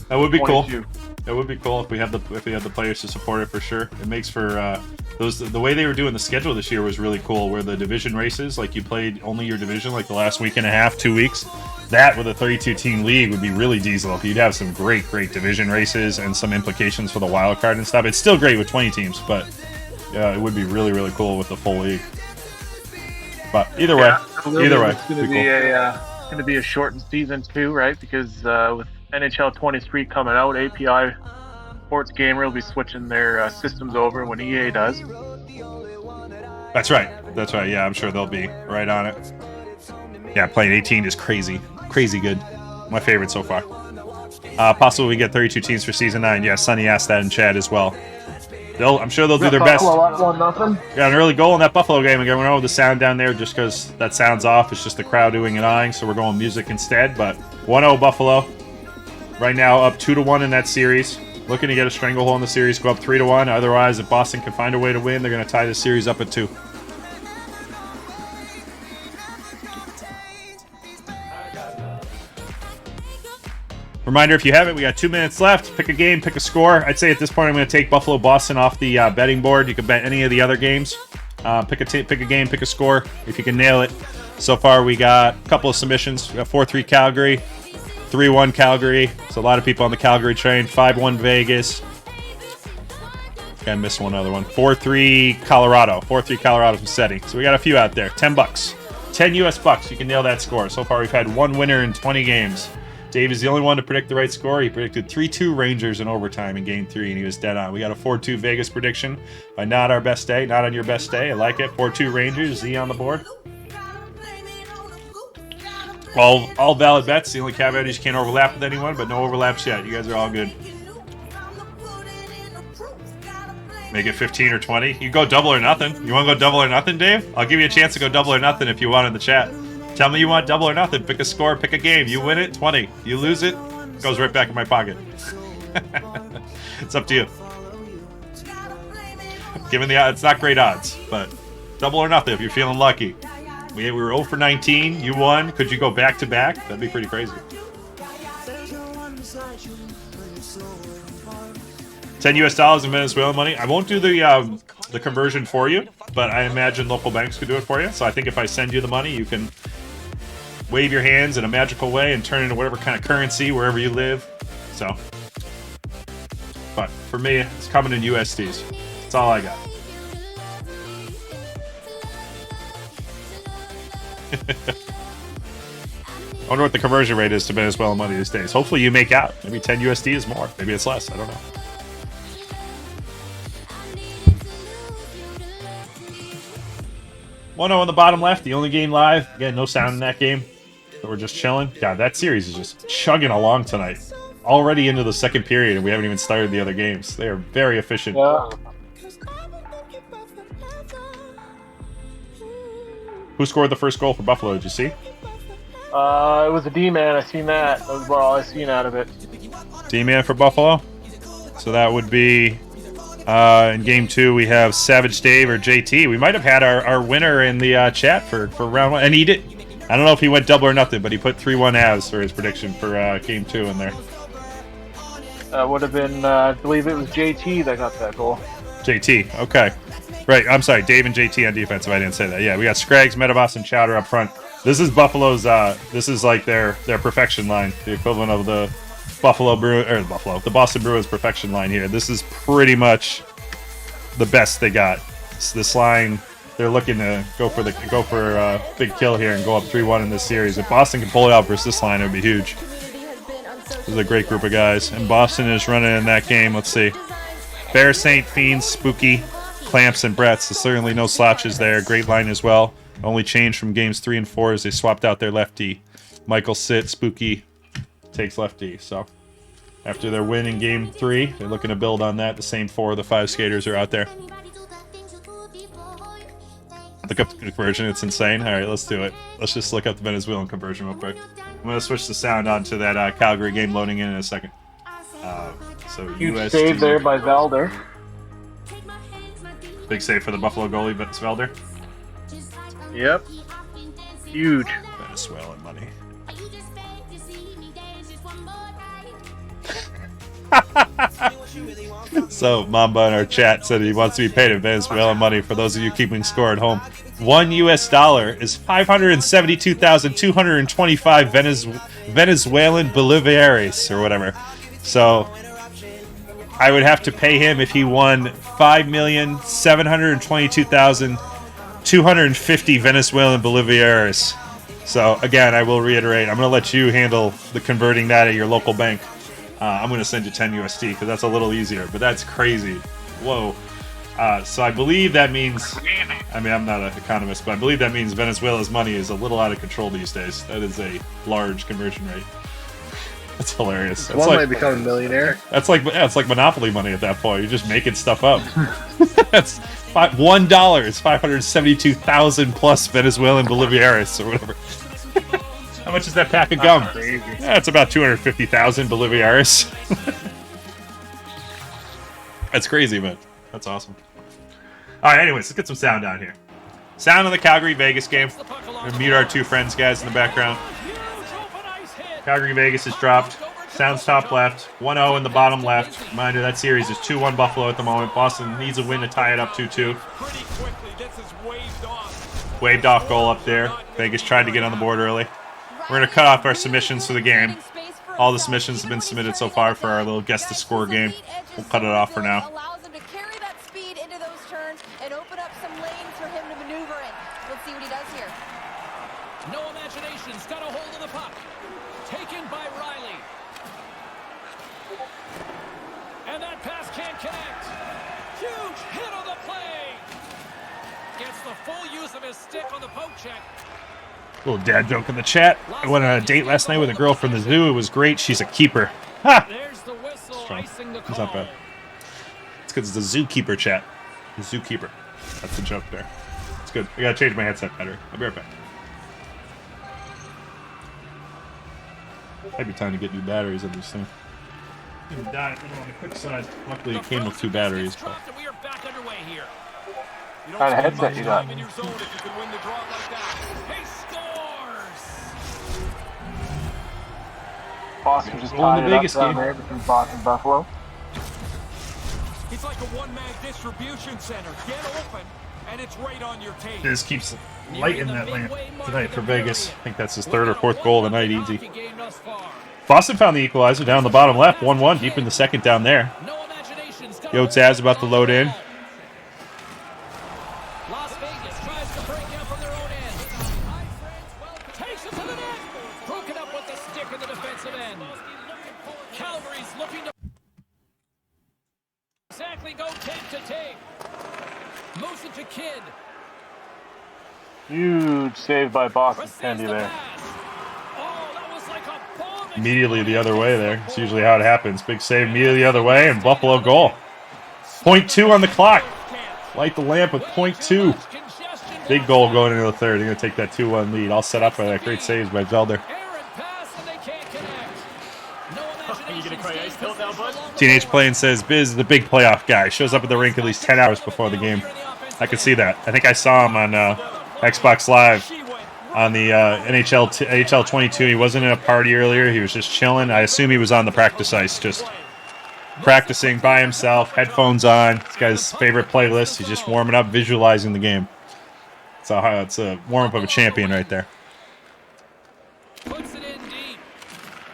C: That would be cool.
D: 22.
C: It would be cool if we have the players to support it for sure. It makes for the way they were doing the schedule this year was really cool. Where the division races, like you played only your division, like the last week and a half, 2 weeks. That with a 32 team league would be really diesel. You'd have some great division races and some implications for the wild card and stuff. It's still great with 20 teams, but it would be really cool with the full league. But either way,
D: It's going to be a shortened season too, right? Because with NHL 23 coming out, API Sports Gamer will be switching their systems over when EA does.
C: That's right. Yeah, I'm sure they'll be right on it. Yeah, playing 18 is crazy good. My favorite so far. Possible we get 32 teams for season 9. Yeah, Sonny asked that in chat as well. I'm sure they'll do their best. Got an early goal in that Buffalo game. We're going over the sound down there just because that sound's off. It's just the crowd doing and eyeing, so we're going music instead. But 1-0 Buffalo. Right now up 2-1 in that series. Looking to get a stranglehold in the series, go up 3-1. Otherwise, if Boston can find a way to win, they're going to tie the series up at 2. Reminder, if you haven't, we got 2 minutes left. Pick a game, pick a score. I'd say at this point I'm going to take Buffalo-Boston off the betting board. You can bet any of the other games. Pick a game, pick a score. If you can nail it. So far, we got a couple of submissions. We got 4-3 Calgary, 3-1 Calgary. So a lot of people on the Calgary train. 5-1 Vegas. I missed one other one. 4-3 Colorado. 4-3 Colorado from setting. So we got a few out there. $10. 10 US bucks. You can nail that score. So far, we've had one winner in 20 games. Dave is the only one to predict the right score. He predicted 3-2 Rangers in overtime in Game 3, and he was dead on. We got a 4-2 Vegas prediction by Not Our Best Day. Not on your best day. I like it. 4-2 Rangers. Z on the board. All valid bets. The only caveat is you can't overlap with anyone, but no overlaps yet. You guys are all good. Make it 15 or 20. You go double or nothing. You want to go double or nothing, Dave? I'll give you a chance to go double or nothing if you want in the chat. Tell me you want double or nothing. Pick a score, pick a game. You win it, 20. You lose it, goes right back in my pocket. It's up to you. Given the odds, it's not great odds, but double or nothing if you're feeling lucky. We were 0 for 19. You won. Could you go back to back? That'd be pretty crazy. 10 US dollars in Venezuelan money. I won't do the conversion for you, but I imagine local banks could do it for you. So I think if I send you the money, you can wave your hands in a magical way and turn it into whatever kind of currency wherever you live. So, but for me, it's coming in USDs. That's all I got. I wonder what the conversion rate is to Venezuelan money these days. Hopefully you make out. Maybe 10 USD is more. Maybe it's less. I don't know. One on the bottom left, the only game live. Again, no sound in that game. So we're just chilling. God, that series is just chugging along tonight. Already into the second period, and we haven't even started the other games. They are very efficient.
D: Yeah.
C: Who scored the first goal for Buffalo? Did you see?
D: It was a D-man. I seen that. That was all I seen out of it.
C: D-man for Buffalo. So that would be in Game 2. We have Savage Dave or JT. We might have had our winner in the chat for round 1, and he did. I don't know if he went double or nothing, but he put 3-1 Avs for his prediction for Game 2 in there.
D: Would have been, I believe it was JT that got that goal.
C: JT, okay. Right, I'm sorry, Dave and JT on defense, if I didn't say that. Yeah, we got Scraggs, Metabos, and Chowder up front. This is Buffalo's, this is like their perfection line, the equivalent of the the Boston Bruins perfection line here. This is pretty much the best they got. This line, they're looking to go for a big kill here and go up 3-1 in this series. If Boston can pull it out versus this line, it would be huge. This is a great group of guys, and Boston is running in that game. Let's see, Bear, Saint, Fiends, Spooky, Clamps, and Bretts. So certainly no slouches there. Great line as well. Only change from games 3 and 4 is they swapped out their lefty. Michael sit, Spooky takes lefty. So after their win in Game 3, they're looking to build on that. The same 4 of the 5 skaters are out there. Look up the conversion. It's insane. All right, let's do it. Let's just look up the Venezuelan conversion real quick. I'm going to switch the sound on to that Calgary game loading in a second. So
D: Huge
C: USD.
D: save there by Velder.
C: Big save for the Buffalo goalie, Velder.
D: Yep. Huge.
C: Venezuelan money. So Mamba in our chat said he wants to be paid in Venezuelan money. For those of you keeping score at home, $1 is 572,225 Venezuelan bolivares or whatever. So I would have to pay him if he won 5,722,250 Venezuelan bolivares. So again, I will reiterate, I'm going to let you handle the converting that at your local bank. I'm going to send you 10 USD because that's a little easier, but that's crazy. Whoa. So I believe that means, I mean, I'm not an economist, but I believe that means Venezuela's money is a little out of control these days. That is a large conversion rate. That's hilarious. That's
D: One
C: like,
D: might become a millionaire.
C: That's like, yeah, it's like Monopoly money at that point. You're just making stuff up. That's $1 is 572,000 plus Venezuelan bolivares or whatever. How much is that pack of gum? Yeah, it's about 250,000 bolivares. That's crazy, man. That's awesome. All right, anyways, let's get some sound down here. Sound of the Calgary-Vegas game. We're going to mute our two friends, guys, in the background. Calgary-Vegas is dropped. Sound's top left. 1-0 in the bottom left. Reminder, that series is 2-1 Buffalo at the moment. Boston needs a win to tie it up 2-2. Waved off goal up there. Vegas tried to get on the board early. We're going to cut off our submissions for the game. All the submissions have been submitted so far for our little guess to score game. We'll cut it off for now.
I: Allows him to carry that speed into those turns and open up some lanes for him to maneuver in. Let's see what he does here.
E: No imagination's got a hold of the puck. Taken by Riley. And that pass can't connect. Huge hit on the play. Gets the full use of his stick on the poke check.
C: Little dad joke in the chat. I went on a date last night with a girl from the zoo. It was great. She's a keeper. Ha!
E: There's the whistle, icing the
C: It's not
E: call.
C: bad. It's because it's the zookeeper chat. The zookeeper. That's the joke there. It's good. I gotta change my headset battery. I'll be right back. Might be time to get new batteries on this thing. On the quick side. Luckily, it came with two batteries. But...
E: We are back underway here.
D: What kind of headset you got?
E: In your zone if you can win the draw like that. He scores!
D: Boston just
C: Well, in
D: tied
C: the
D: it
C: Vegas
D: up down
C: game.
D: there between Boston and Buffalo.
G: It's like a one-man distribution center. Get open, and it's right on your tape.
C: This keeps lighting that lamp tonight for Vegas. I think that's his third or fourth goal of the night, easy. Boston found the equalizer down the bottom left, 1-1, deep in the second down there. Yotes Avs about to load in.
E: Las Vegas tries to break out from their own end. Takes it to the net. Broken up with the stick in the defensive end. Calgary's looking to exactly go tape to tape. Moves it to Kidd.
D: Huge save by Boston Candy there.
C: Immediately the other way there. It's usually how it happens. Big save immediately the other way, and Buffalo goal. 0.2 on the clock. Light the lamp with 0.2. Big goal going into the third. They're going to take that 2-1 lead. All set up by that great saves by Zelder. Teenage Playing says, Biz is the big playoff guy. Shows up at the rink at least 10 hours before the game. I could see that. I think I saw him on Xbox Live on the NHL 22. He wasn't in a party earlier. He was just chilling. I assume he was on the practice ice, just practicing by himself, headphones on. This guy's favorite playlist. He's just warming up, visualizing the game. So it's a warm-up of a champion right there.
E: Puts it in deep.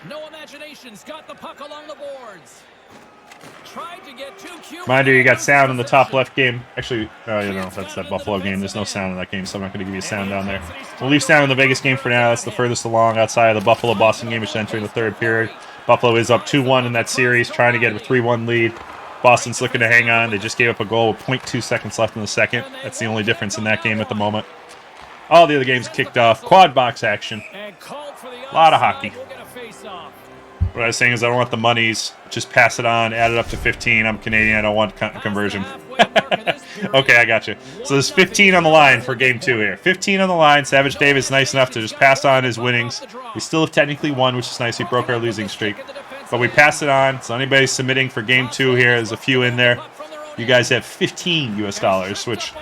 E: No imagination's got the puck along the boards. Tried to get too cute.
C: Reminder, you got sound in the top left game. Actually, that's that Buffalo game. There's no sound in that game, so I'm not going to give you sound down there. We'll leave sound in the Vegas game for now. That's the furthest along outside of the Buffalo-Boston game, which is entering the third period. Buffalo is up 2-1 in that series, trying to get a 3-1 lead. Boston's looking to hang on. They just gave up a goal with 0.2 seconds left in the second. That's the only difference in that game at the moment. All the other games kicked off. Quad box action. A lot of hockey. What I was saying is I don't want the monies. Just pass it on, add it up to 15. I'm Canadian. I don't want conversion. Okay, I got you. So there's 15 on the line for game 2 here. 15 on the line. Savage Davis nice enough to just pass on his winnings. We still have technically won, which is nice. We broke our losing streak. But we pass it on. So anybody submitting for game 2 here, there's a few in there. You guys have $15 US, which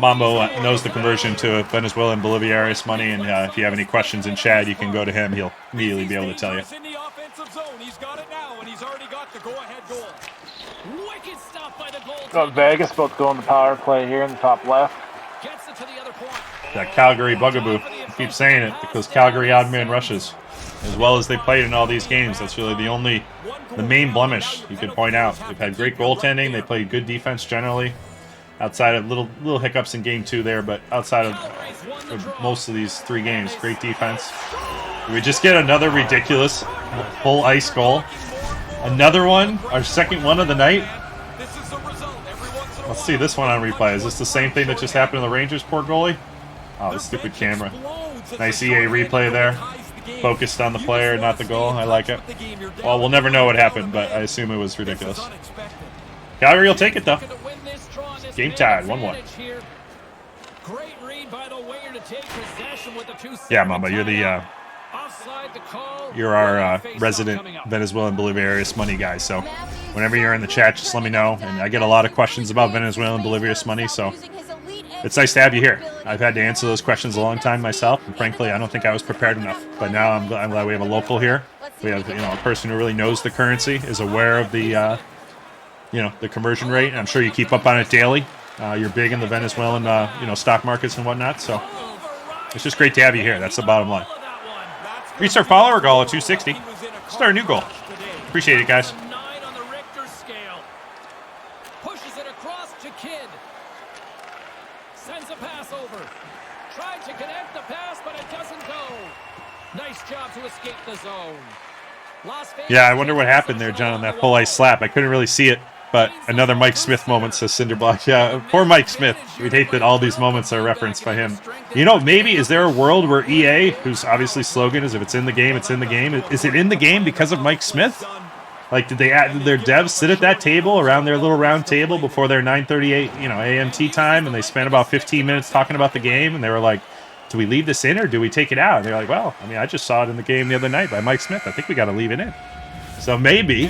C: Mambo knows the conversion to Venezuelan Boliviaris money, and if you have any questions in chat, you can go to him. He'll immediately be able to tell you.
G: In the offensive zone, he's got it now, and he's already got the go-ahead goal.
E: Wicked stop by the goaltender.
D: Got Vegas about to go on the power play here in the top left.
E: Gets it to the other point.
C: That Calgary bugaboo. I keep saying it because Calgary odd man rushes. As well as they played in all these games, that's really the main blemish you could point out. They've had great goaltending. They played good defense generally. Outside of little hiccups in game 2 there, but outside of most of these 3 games, great defense. We just get another ridiculous full ice goal. Another one, our second one of the night. Let's see this one on replay. Is this the same thing that just happened to the Rangers' poor goalie? Oh, the stupid camera. Nice EA replay there. Focused on the player, not the goal. I like it. Well, we'll never know what happened, but I assume it was ridiculous. Calgary will take it, though. Game tied, 1-1. Yeah, Mamba, you're our resident Venezuelan Boliviaris money guy, so whenever you're in the chat, just let me know. And I get a lot of questions about Venezuelan Boliviaris money, so it's nice to have you here. I've had to answer those questions a long time myself, and frankly, I don't think I was prepared enough. But now I'm glad we have a local here. We have a person who really knows the currency, is aware of the the conversion rate. And I'm sure you keep up on it daily. You're big in the Venezuelan stock markets and whatnot, so it's just great to have you here. That's the bottom line. Reached our follower goal at 260. Just our new goal. Appreciate it, guys.
E: Pushes it across to Kidd. Sends a pass over. Tried to connect the pass, but it doesn't go. Nice job to escape the zone.
C: Yeah, I wonder what happened there, John, on that full ice slap. I couldn't really see it, but another Mike Smith moment, says Cinderblock. Yeah, poor Mike Smith. We'd hate that all these moments are referenced by him. You know, maybe, is there a world where EA, whose obviously slogan is if it's in the game, it's in the game. Is it in the game because of Mike Smith? Like, did their devs sit at that table, around their little round table before their 9:38, AM tea time, and they spent about 15 minutes talking about the game, and they were like, do we leave this in or do we take it out? And they're like, well, I mean, I just saw it in the game the other night by Mike Smith. I think we got to leave it in. So maybe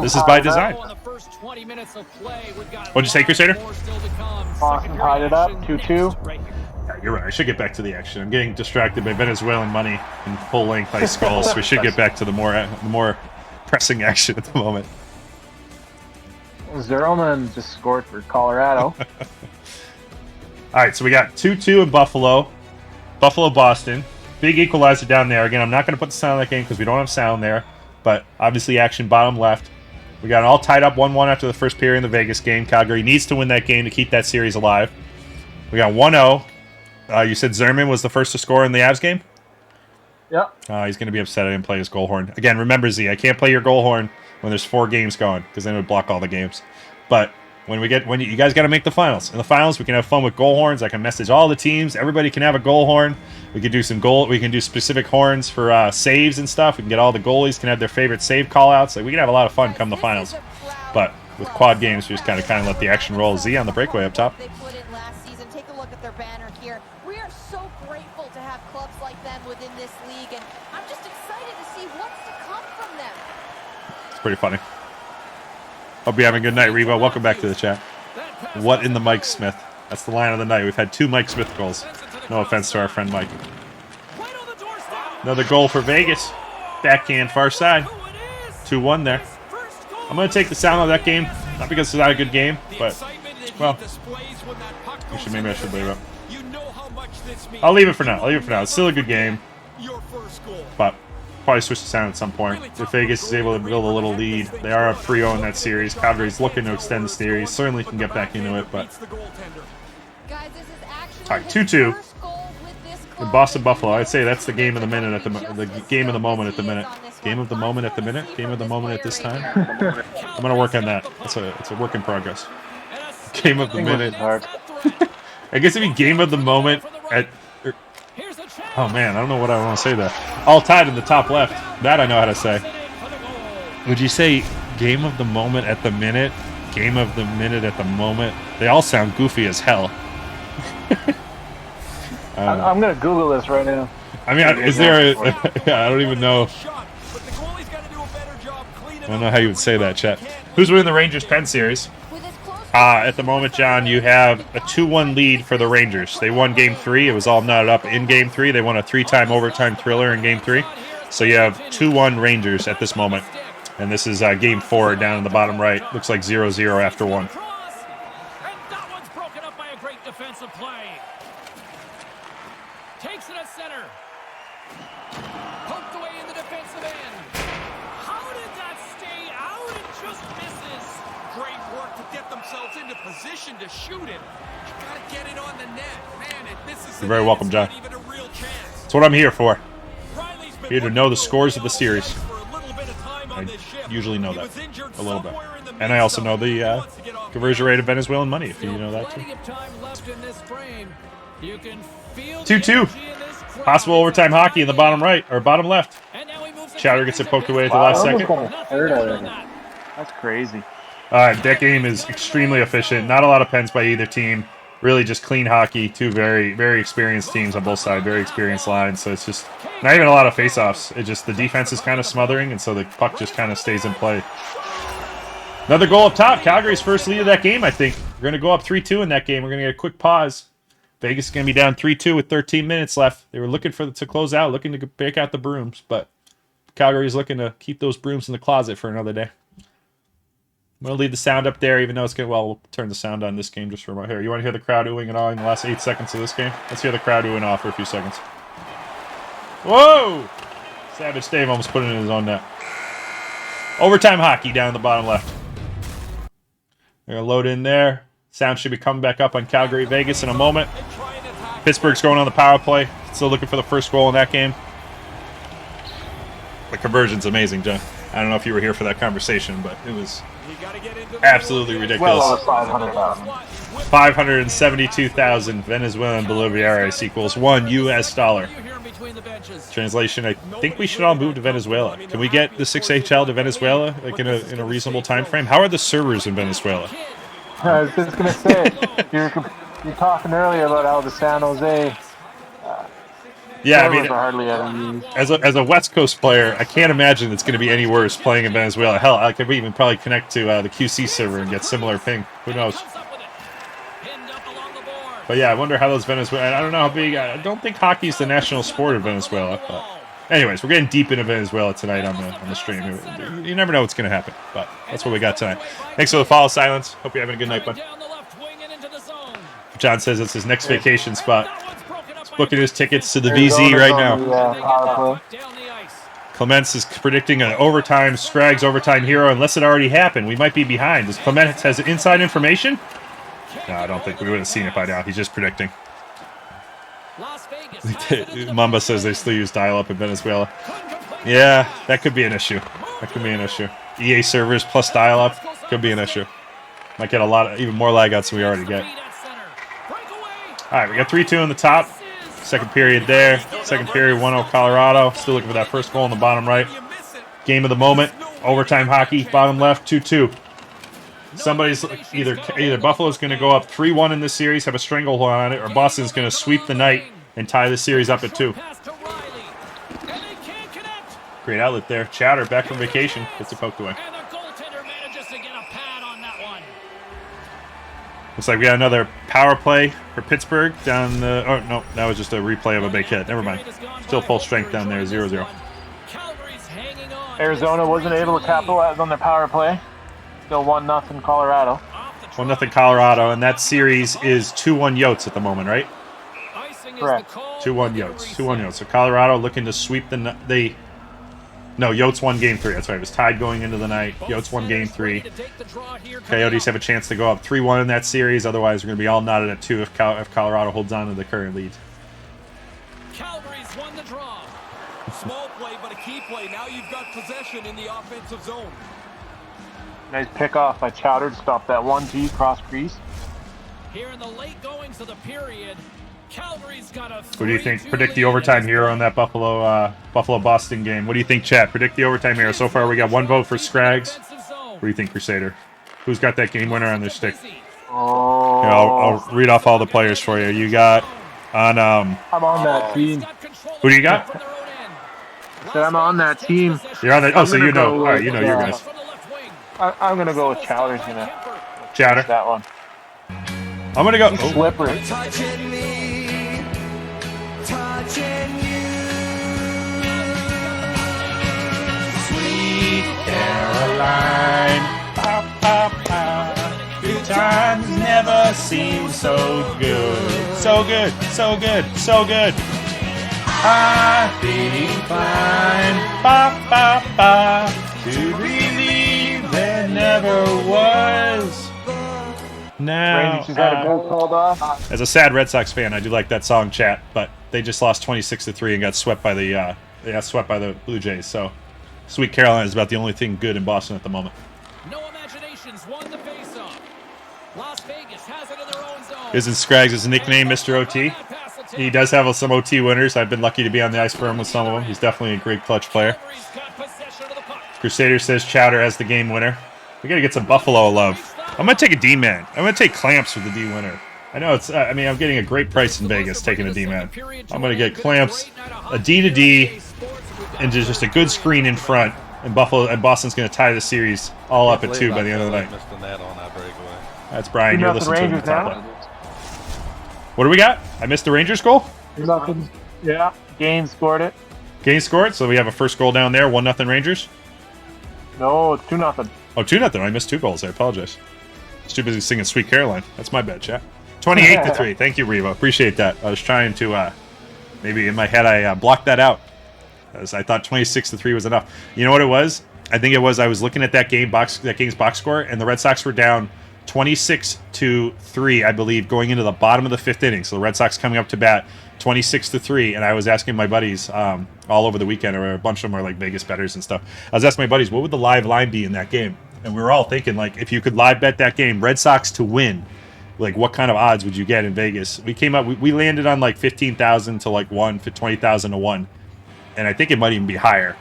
C: this is by design. What'd you say, Crusader?
D: Boston tied it up, 2-2.
C: Yeah, you're right. I should get back to the action. I'm getting distracted by Venezuelan money and full-length ice goals. We should get back to the more pressing action at the moment.
D: Zerlman just scored for Colorado.
C: All right, so we got 2-2 in Buffalo. Buffalo-Boston. Big equalizer down there. Again, I'm not going to put the sound on that game because we don't have sound there. But obviously action bottom left. We got it all tied up 1-1 after the first period in the Vegas game. Calgary needs to win that game to keep that series alive. We got 1-0. You said Zerman was the first to score in the Avs game?
D: Yep.
C: He's going to be upset I didn't play his goal horn. Again, remember, Z, I can't play your goal horn when there's 4 games going because then it would block all the games. But when you guys got to make the finals. In the finals, we can have fun with goal horns. I can message all the teams. Everybody can have a goal horn. We can do we can do specific horns for saves and stuff. We can get all the goalies can have their favorite save call-outs. Like, we can have a lot of fun come the finals. But with quad games, we just kind of let the action roll. Z on the breakaway up top.
I: They put in last season. Take a look at their banner here. We are so grateful to have clubs like them within this league, and I'm just excited to see what's to come from them.
C: It's pretty funny. Hope you're having a good night, Revo. Welcome back to the chat. What in the Mike Smith? That's the line of the night. We've had 2 Mike Smith goals. No offense to our friend Mike. Another goal for Vegas. Backhand far side. 2-1 there. I'm going to take the sound of that game. Not because it's not a good game, but, well, maybe I should leave it. I'll leave it for now. It's still a good game. But probably switch the sound at some point. If Vegas is able to build a little lead, they are up 3-0 in that series. Calgary's looking to extend the series. Certainly can get back into it, but... All right, 2-2 in Boston Buffalo. I'd say that's the game of the minute the game of the moment at the minute. Game of the moment at the minute. Game of the moment at this time. I'm gonna work on that. It's a work in progress. Game of the minute. I guess it'd be game of the moment at. Oh man, I don't know what I want to say there. All tied in the top left. That I know how to say. Would you say game of the moment at the minute? Game of the minute at the moment? They all sound goofy as hell.
D: I'm going to Google this right now.
C: I mean, is there a... I don't even know. I don't know how you would say that, chat. Who's winning the Rangers Penn series? At the moment, John, you have a 2-1 lead for the Rangers. They won Game 3. It was all knotted up in Game 3. They won a 3-time overtime thriller in Game 3. So you have 2-1 Rangers at this moment. And this is Game 4 down in the bottom right. Looks like 0-0 after 1.
E: And that one's broken up by a great defensive play. Takes it at center. Poked away in the defensive end. How did that stay out? It just misses.
G: Great work to get themselves into position to shoot it. You gotta get it on the net. Man, it misses.
C: You're very welcome, John.
G: Not even a real chance.
C: That's what I'm here for.
G: Riley's been
C: Here to know the scores of the series.
G: for a little bit of time on
C: I
G: this shift.
C: usually know
G: He
C: that
G: was injured
C: a little bit.
G: somewhere in the
C: And I also know the
G: Wants to get off
C: conversion rate of Venezuelan money, if you know that too.
E: Plenty of time left in this frame. You can feel
C: 2-2.
E: the energy in this crowd.
C: Possible overtime hockey in the bottom right, or bottom left.
E: And now he moves it
C: Chowder
E: to
C: gets it
E: the
C: poked away at the
D: Wow,
C: last
D: almost
C: second.
D: got a
E: Nothing
D: third
E: left
D: out
E: on
D: of it.
E: that.
D: That's crazy.
C: That game is extremely efficient. Not a lot of pens by either team. Really just clean hockey. Two very, very experienced teams on both sides. Very experienced lines. So it's just not even a lot of face-offs. It just the defense is kind of smothering, and so the puck just kind of stays in play. Another goal up top. Calgary's first lead of that game, I think. We're going to go up 3-2 in that game. We're going to get a quick pause. Vegas is going to be down 3-2 with 13 minutes left. They were looking to close out, looking to break out the brooms, but Calgary's looking to keep those brooms in the closet for another day. I'm going to leave the sound up there, even though it's good. Well, we'll turn the sound on this game just for a moment. Here, you want to hear the crowd oohing and awing in the last 8 seconds of this game? Let's hear the crowd oohing and awe for a few seconds. Whoa! Savage Dave almost put it in his own net. Overtime hockey down in the bottom left. They're going to load in there. Sound should be coming back up on Calgary Vegas in a moment. Pittsburgh's going on the power play. Still looking for the first goal in that game. The conversion's amazing, John. I don't know if you were here for that conversation, but it was absolutely ridiculous.
D: Well, 500,000.
C: 572,000 Venezuelan bolivares equals $1 US. Translation: I think we should all move to Venezuela. Can we get the 6HL to Venezuela like in a reasonable time frame? How are the servers in Venezuela?
D: I was just gonna say, you're talking earlier about how the San Jose
C: Yeah, I
D: servers
C: mean,
D: are hardly ever used.
C: as a West Coast player, I can't imagine it's going to be any worse playing in Venezuela. Hell, I could even probably connect to the QC server and get similar ping. Who knows? But yeah, I wonder how those Venezuela. I don't know how big. I don't think hockey's the national sport of Venezuela. But anyways, we're getting deep into Venezuela tonight on the stream. You never know what's going to happen, but that's what we got tonight. Thanks for the follow, Silence. Hope you're having a good night, bud. John says it's his next vacation spot. He's booking his tickets to the VZ right now. Clements is predicting an overtime Scraggs overtime hero unless it already happened. We might be behind. Does Clements has inside information? No, I don't think we would have seen it by now. He's just predicting. Mamba says they still use dial-up in Venezuela. Yeah, that could be an issue. That could be an issue. EA servers plus dial-up could be an issue. Might get even more lag outs than we already get. All right, we got 3-2 in the top. Second period there. Second period, 1-0 Colorado. Still looking for that first goal in the bottom right. Game of the moment. Overtime hockey, bottom left, 2-2. Somebody's either Buffalo's going to go up 3-1 in this series, have a stranglehold on it, or Boston's going to sweep the night and tie the series up at 2. Great outlet there. Chowder back from vacation. Gets it poked away. Looks like we got another power play for Pittsburgh down the... Oh, no. That was just a replay of a big hit. Never mind. Still full strength down there, 0-0.
D: Arizona wasn't able to capitalize on their power play. Still 1-0 Colorado.
C: 1-0 Colorado, and that series is 2-1 Yotes at the moment, right?
D: Correct.
C: 2-1 Yotes. 2-1 Yotes. So Colorado looking to sweep No, Yotes won Game 3. That's right. It was tied going into the night. Yotes won Game 3. Coyotes have a chance to go up 3-1 in that series. Otherwise, we're going to be all knotted at 2 if Colorado holds on to the current lead.
E: Calgary's won the draw.
G: Small play, but a key play. Now you've got possession in the offensive zone.
D: Nice pick off by Chowder to stop that 1G cross crease.
E: Here in the late goings of the period, Calgary's got a
C: Who do you think? Predict the overtime hero in that Buffalo-Boston game. What do you think, chat? Predict the overtime hero. So far, we got 1 vote for Scraggs. What do you think, Crusader? Who's got that game winner on their stick?
D: Oh.
C: Here, I'll read off all the players for you. You got on...
D: I'm on that team.
C: Who do you got?
D: I said I'm on that team.
C: You're on that... Oh, so you know.
D: Go
C: All right, you know your guys.
D: I'm going to go with Chowder's going to
C: Chowder.
D: That one.
C: I'm gonna go. Oh,
D: Slippery.
A: Touching me, touching you.
C: Sweet Caroline. Ba, ba, ba. Good times never seem so good. So good, so good, so good. I've been inclined, ba, ba, ba, to believe there never was. Now,
D: Rangers just had a goal called off.
C: as a sad Red Sox fan, I do like that song, chat, but they just lost 26-3 and got swept by the Blue Jays. So, Sweet Caroline is about the only thing good in Boston at the moment.
E: No imaginations won the faceoff. Las Vegas has it in their own zone.
C: Isn't Scraggs' nickname Mr. OT? He does have some OT winners. I've been lucky to be on the ice for him with some of them. He's definitely a great clutch player. Crusader says Chowder as the game winner. We got to get some Buffalo love. I'm going to take a D-man. I'm going to take Clamps for the D winner. I know it's, I'm getting a great price in Vegas taking a D-man. I'm going to get Clamps, a D to D, and just a good screen in front. And Boston's going to tie the series all up at 2 by the end of the night. That's Brian. You're listening to him in the top left. What do we got? I missed the Rangers goal?
D: Nothing. Yeah. Gaines scored it.
C: Gaines scored, so we have a first goal down there. 1-0 Rangers.
D: No, it's 2-0.
C: Oh, 2-0. I missed 2 goals. I apologize. I was too busy singing Sweet Caroline. That's my bad, chat. 28-3. Thank you, Revo. Appreciate that. I was trying to, maybe in my head, I blocked that out. As I thought 26-3 was enough. You know what it was? I think it was I was looking at that game's box score, and the Red Sox were down 26-3, I believe, going into the bottom of the 5th inning. So the Red Sox coming up to bat 26-3, and I was asking my buddies all over the weekend, or a bunch of them are like Vegas bettors and stuff. I was asking my buddies, what would the live line be in that game? And we were all thinking, like, if you could live bet that game, Red Sox to win, like, what kind of odds would you get in Vegas? We came up, we landed on like 15,000 to like 1 for 20,000 to 1, and I think it might even be higher,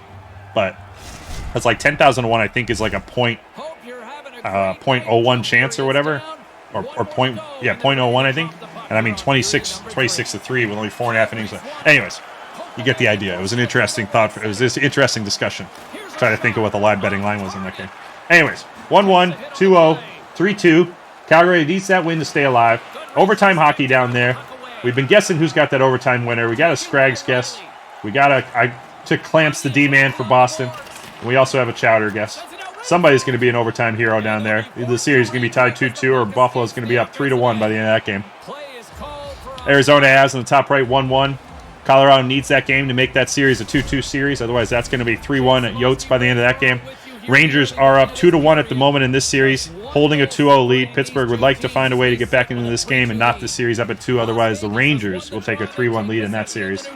C: but that's like 10,000 to 1. I think is like a 0.01 chance or whatever, or 0.01 I think. And I mean 26-3 with only 4.5 innings left. Anyways, you get the idea. It was an interesting thought. It was this interesting discussion. Trying to think of what the live betting line was in that game. Anyways, 1-1, 2-0, 3-2. Calgary needs that win to stay alive. Overtime hockey down there. We've been guessing who's got that overtime winner. We got a Scraggs guess. I took Clamps the D-man for Boston. And we also have a Chowder guess. Somebody's going to be an overtime hero down there. Either the series is going to be tied 2-2 or Buffalo's going to be up 3-1 by the end of that game. Arizona has in the top right 1-1. Colorado needs that game to make that series a 2-2 series. Otherwise, that's going to be 3-1 at Yotes by the end of that game. Rangers are up 2-1 at the moment in this series, holding a 2-0 lead. Pittsburgh would like to find a way to get back into this game and knock the series up at 2. Otherwise, the Rangers will take a 3-1 lead in that series.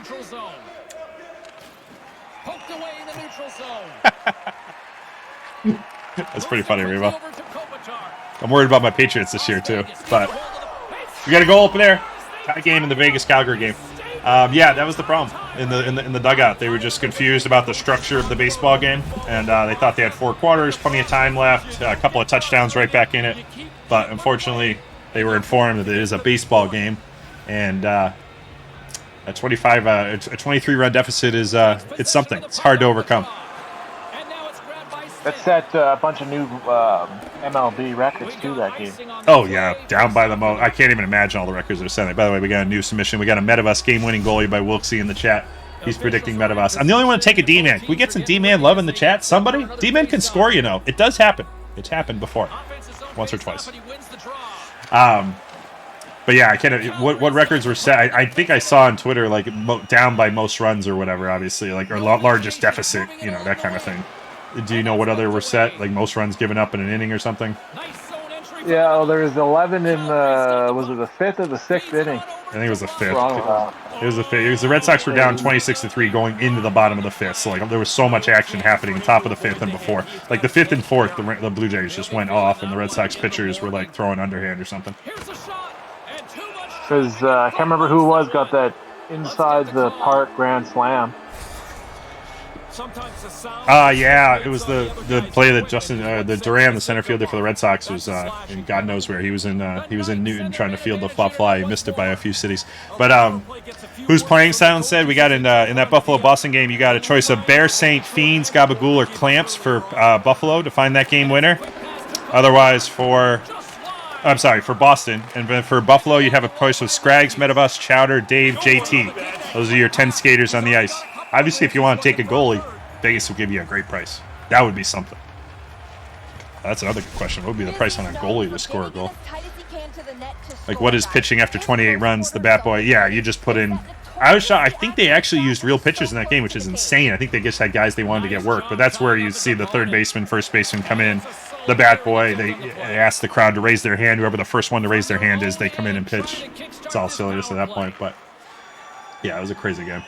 C: That's pretty funny, Revo. I'm worried about my Patriots this year, too. But we got a goal up there. Tie game in the Vegas-Calgary game. Yeah, that was the problem in the dugout. They were just confused about the structure of the baseball game, and they thought they had 4 quarters, plenty of time left, a couple of touchdowns right back in it. But unfortunately, they were informed that it is a baseball game, and a 23-run deficit is it's something. It's hard to overcome.
D: That set a bunch of new MLB records too that game.
C: Oh yeah, down by the most. I can't even imagine all the records they're setting. By the way, we got a new submission. We got a Metavus game-winning goalie by Wilksey in the chat. He's predicting Metavus. I'm the only one to take a D-man. Can we get some D-man love in the chat? Somebody? D-man can score, you know. It does happen. It's happened before, once or twice. But yeah, I can't. What records were set? I think I saw on Twitter like down by most runs or whatever. Obviously, like or largest deficit. You know, that kind of thing. Do you know what other were set? Like most runs given up in an inning or something?
D: Yeah, well, there was 11 in the, was it the 5th or the 6th inning?
C: I think it was the 5th. It was the 5th. It was the Red Sox were down 26-3 going into the bottom of the 5th. So like there was so much action happening top of the 5th and before. Like the 5th and 4th, the Blue Jays just went off, and the Red Sox pitchers were like throwing underhand or something.
D: Because I can't remember who it was got that inside the park grand slam.
C: Yeah, it was the play that the Duran, the center fielder for the Red Sox, was in God knows where. He was in Newton trying to field the flop fly. He missed it by a few cities. But who's playing? Silence said we got in that Buffalo Boston game. You got a choice of Bear, Saint, Fiends, Gabagool, or Clamps for Buffalo to find that game winner. Otherwise, for I'm sorry, for Boston. And then for Buffalo, you'd have a choice with Scraggs, Metabus, Chowder, Dave, JT. Those are your 10 skaters on the ice. Obviously, if you want to take a goalie, Vegas will give you a great price. That would be something. That's another good question. What would be the price on a goalie to score a goal? Like, what is pitching after 28 runs? The bat boy. Yeah, you just put in. I was shocked. I think they actually used real pitchers in that game, which is insane. I think they just had guys they wanted to get work. But that's where you see the third baseman, first baseman come in. The bat boy. They ask the crowd to raise their hand. Whoever the first one to raise their hand is, they come in and pitch. It's all silliness at that point. But yeah, it was a crazy game.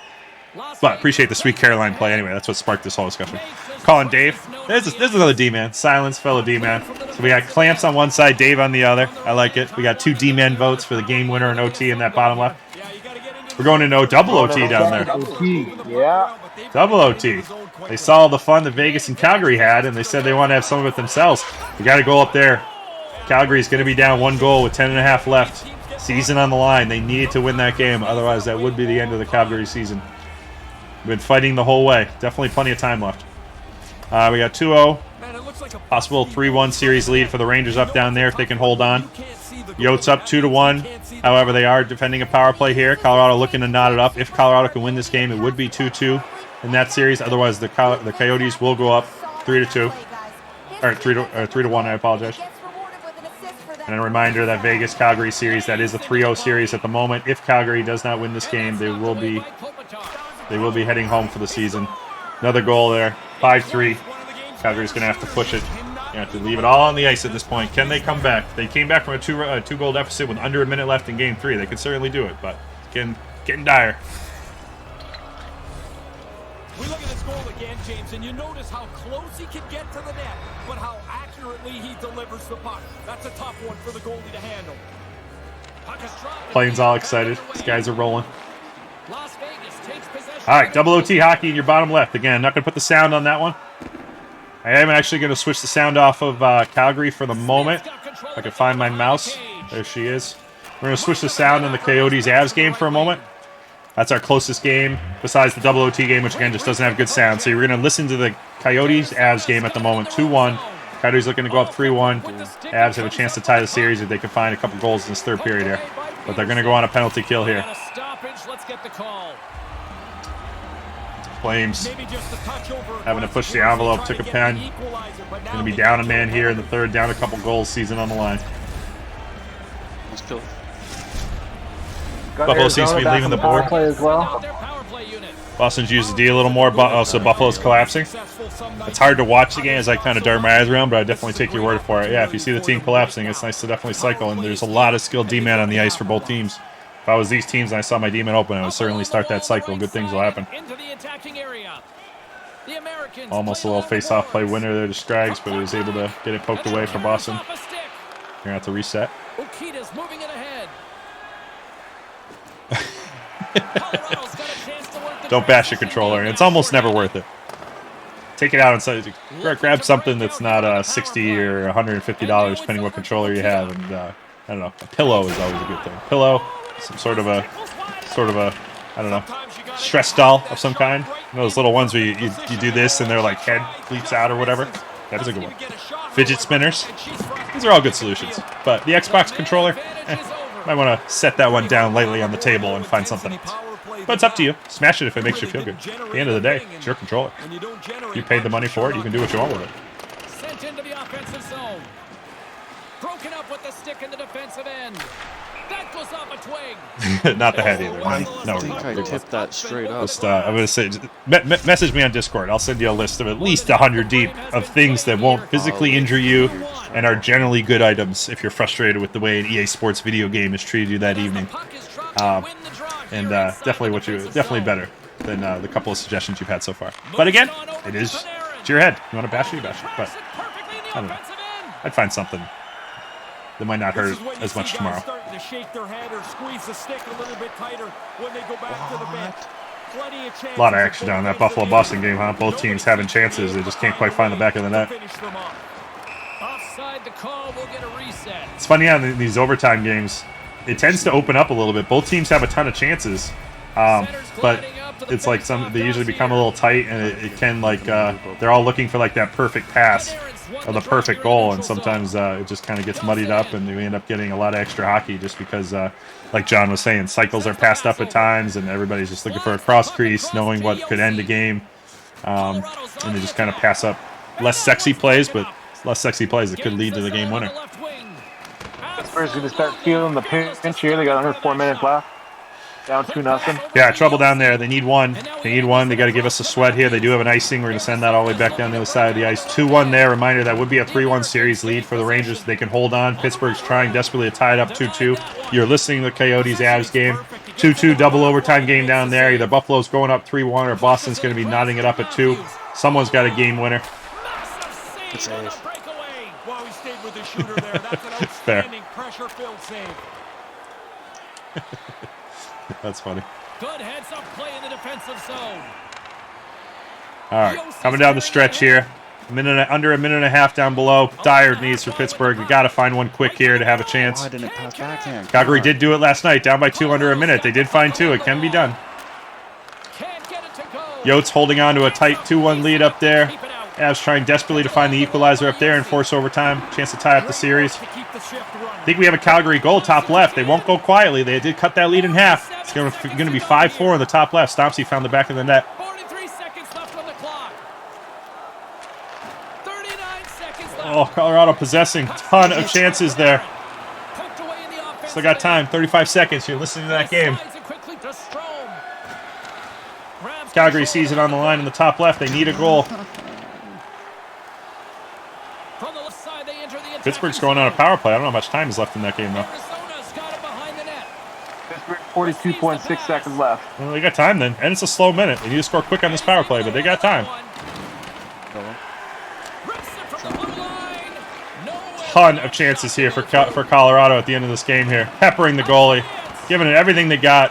C: But appreciate the Sweet Caroline play anyway. That's what sparked this whole discussion. Calling Dave. There's another D-man. Silence, fellow D-man. So we got Clamps on one side, Dave on the other. I like it. We got 2 D-man votes for the game winner and OT in that bottom left. We're going into double OT down there.
J: Yeah.
C: Double OT. They saw the fun that Vegas and Calgary had, and they said they want to have some of it themselves. We got to go up there. Calgary's going to be down 1 goal with 10.5 left. Season on the line. They need to win that game. Otherwise, that would be the end of the Calgary season. We've been fighting the whole way. Definitely plenty of time left. We got 2-0. Possible 3-1 series lead for the Rangers up down there if they can hold on. Yotes up 2-1. However, they are defending a power play here. Colorado looking to knot it up. If Colorado can win this game, it would be 2-2 in that series. Otherwise, the Coyotes will go up 3-2. Or 3-1, I apologize. And a reminder that Vegas-Calgary series, that is a 3-0 series at the moment. If Calgary does not win this game, they will be heading home for the season. Another goal there, 5-3. Calgary's going to have to push it. You have to leave it all on the ice at this point. Can they come back? They came back from a two-goal deficit with under a minute left in Game 3. They could certainly do it, but it's getting dire.
E: We look at this goal again, James, and you notice how close he can get to the net, but how accurately he delivers the puck. That's a tough one for the goalie to handle.
C: Plane's all excited. These guys are rolling.
E: Las Vegas takes possession.
C: All right, double OT hockey in your bottom left. Again, I'm not going to put the sound on that one. I am actually going to switch the sound off of Calgary for the moment. If I can find my mouse. There she is. We're going to switch the sound on the Coyotes-Avs game for a moment. That's our closest game besides the double OT game, which again just doesn't have good sound. So you're going to listen to the Coyotes-Avs game at the moment, 2-1. Coyotes looking to go up 3-1. Avs have a chance to tie the series if they can find a couple goals in this third period here. But they're going to go on a penalty kill here. Flames having to push the envelope, took a pen. Going to be down a man here in the third, down a couple goals, season on the line. Buffalo seems to be leaving the board. Boston's used the D a little more, but also Buffalo's collapsing. It's hard to watch the game as I kind of dart my eyes around, but I definitely take your word for it. Yeah, if you see the team collapsing, it's nice to definitely cycle, and there's a lot of skilled D-man on the ice for both teams. If I was these teams and I saw my D-man open, I would certainly start that cycle. Good things will happen. Almost a little face-off play winner there to Scraggs, but he was able to get it poked away for Boston. You're going to have to reset.
E: Okita's moving it ahead.
C: Don't bash your controller. It's almost never worth it. Take it out and grab something that's not $60 or $150, depending what controller you have. And I don't know. A pillow is always a good thing. Pillow, some sort of a, I don't know, stress doll of some kind. You know, those little ones where you do this and their like head fleeps out or whatever. That is a good one. Fidget spinners. These are all good solutions. But the Xbox controller, might want to set that one down lightly on the table and find something else. But it's up to you. Smash it if it makes you feel good. At the end of the day, it's your controller. You paid the money for it. You can do what you want with it.
E: Sent into the offensive zone. Broken up with the stick in the defensive end. That goes off a twig.
C: Not the head either.
F: No, I think I tipped that straight up.
C: Just, I'm going to say, message me on Discord. I'll send you a list of at least 100 deep of things that won't physically injure you and are generally good items if you're frustrated with the way an EA Sports video game has treated you that evening. Definitely better than the couple of suggestions you've had so far. But again, it's your head. You want to bash it, you bash it. But I don't know. I'd find something that might not hurt as much tomorrow.
E: To shake their head or squeeze the stick a little bit tighter when they go back to the bench.
C: A lot of action down in that Buffalo-Boston game, huh? Both teams having chances. They just can't quite find the back of the net.
E: Offside the call, we'll get a reset.
C: It's funny how in these overtime games, it tends to open up a little bit. Both teams have a ton of chances, but it's like they usually become a little tight, and it can like they're all looking for like that perfect pass or the perfect goal, and sometimes it just kind of gets muddied up, and we end up getting a lot of extra hockey just because, like John was saying, cycles are passed up at times, and everybody's just looking for a cross crease, knowing what could end the game, and they just kind of pass up less sexy plays, but less sexy plays that could lead to the game winner.
D: Pittsburgh's going to start feeling the pinch here. They got under 4 minutes left. Down 2-0.
C: Yeah, trouble down there. They need one. They need one. They got to give us a sweat here. They do have an icing. We're going to send that all the way back down the other side of the ice. 2-1 there. Reminder, that would be a 3-1 series lead for the Rangers. They can hold on. Pittsburgh's trying desperately to tie it up 2-2. You're listening to the Coyotes-Avs game. 2-2 double overtime game down there. Either Buffalo's going up 3-1 or Boston's going to be knotting it up at 2. Someone's got a game winner.
E: It's Well, he stayed with the shooter there. That's an outstanding pressure-filled save.
C: That's funny.
E: Good heads-up play in the defensive zone.
C: All right, coming down the stretch here. Under a minute and a half down below. Dire needs for Pittsburgh. You got to find one quick here to have a chance.
F: Why didn't it pass backhand?
C: Calgary did do it last night, down by 2 under a minute. They did find 2. It can be done.
E: Can't get it to go.
C: Yotes holding on to a tight 2-1 lead up there. Avs trying desperately to find the equalizer up there and force overtime. Chance to tie up the series. I think we have a Calgary goal top left. They won't go quietly. They did cut that lead in half. It's going to be 5-4 on the top left. Stompsy found the back of the net.
E: 43 seconds left on the clock. 39 seconds left.
C: Oh, Colorado possessing. Ton of chances there. Still got time. 35 seconds. You're listening to that game. Calgary sees it on the line in the top left. They need a goal. Pittsburgh's going on a power play. I don't know how much time is left in that game, though.
D: Pittsburgh, 42.6 seconds left.
C: Well, they got time then. And it's a slow minute. They need to score quick on this power play, but they got time. Ton of chances here for Colorado at the end of this game here. Peppering the goalie. Giving it everything they got.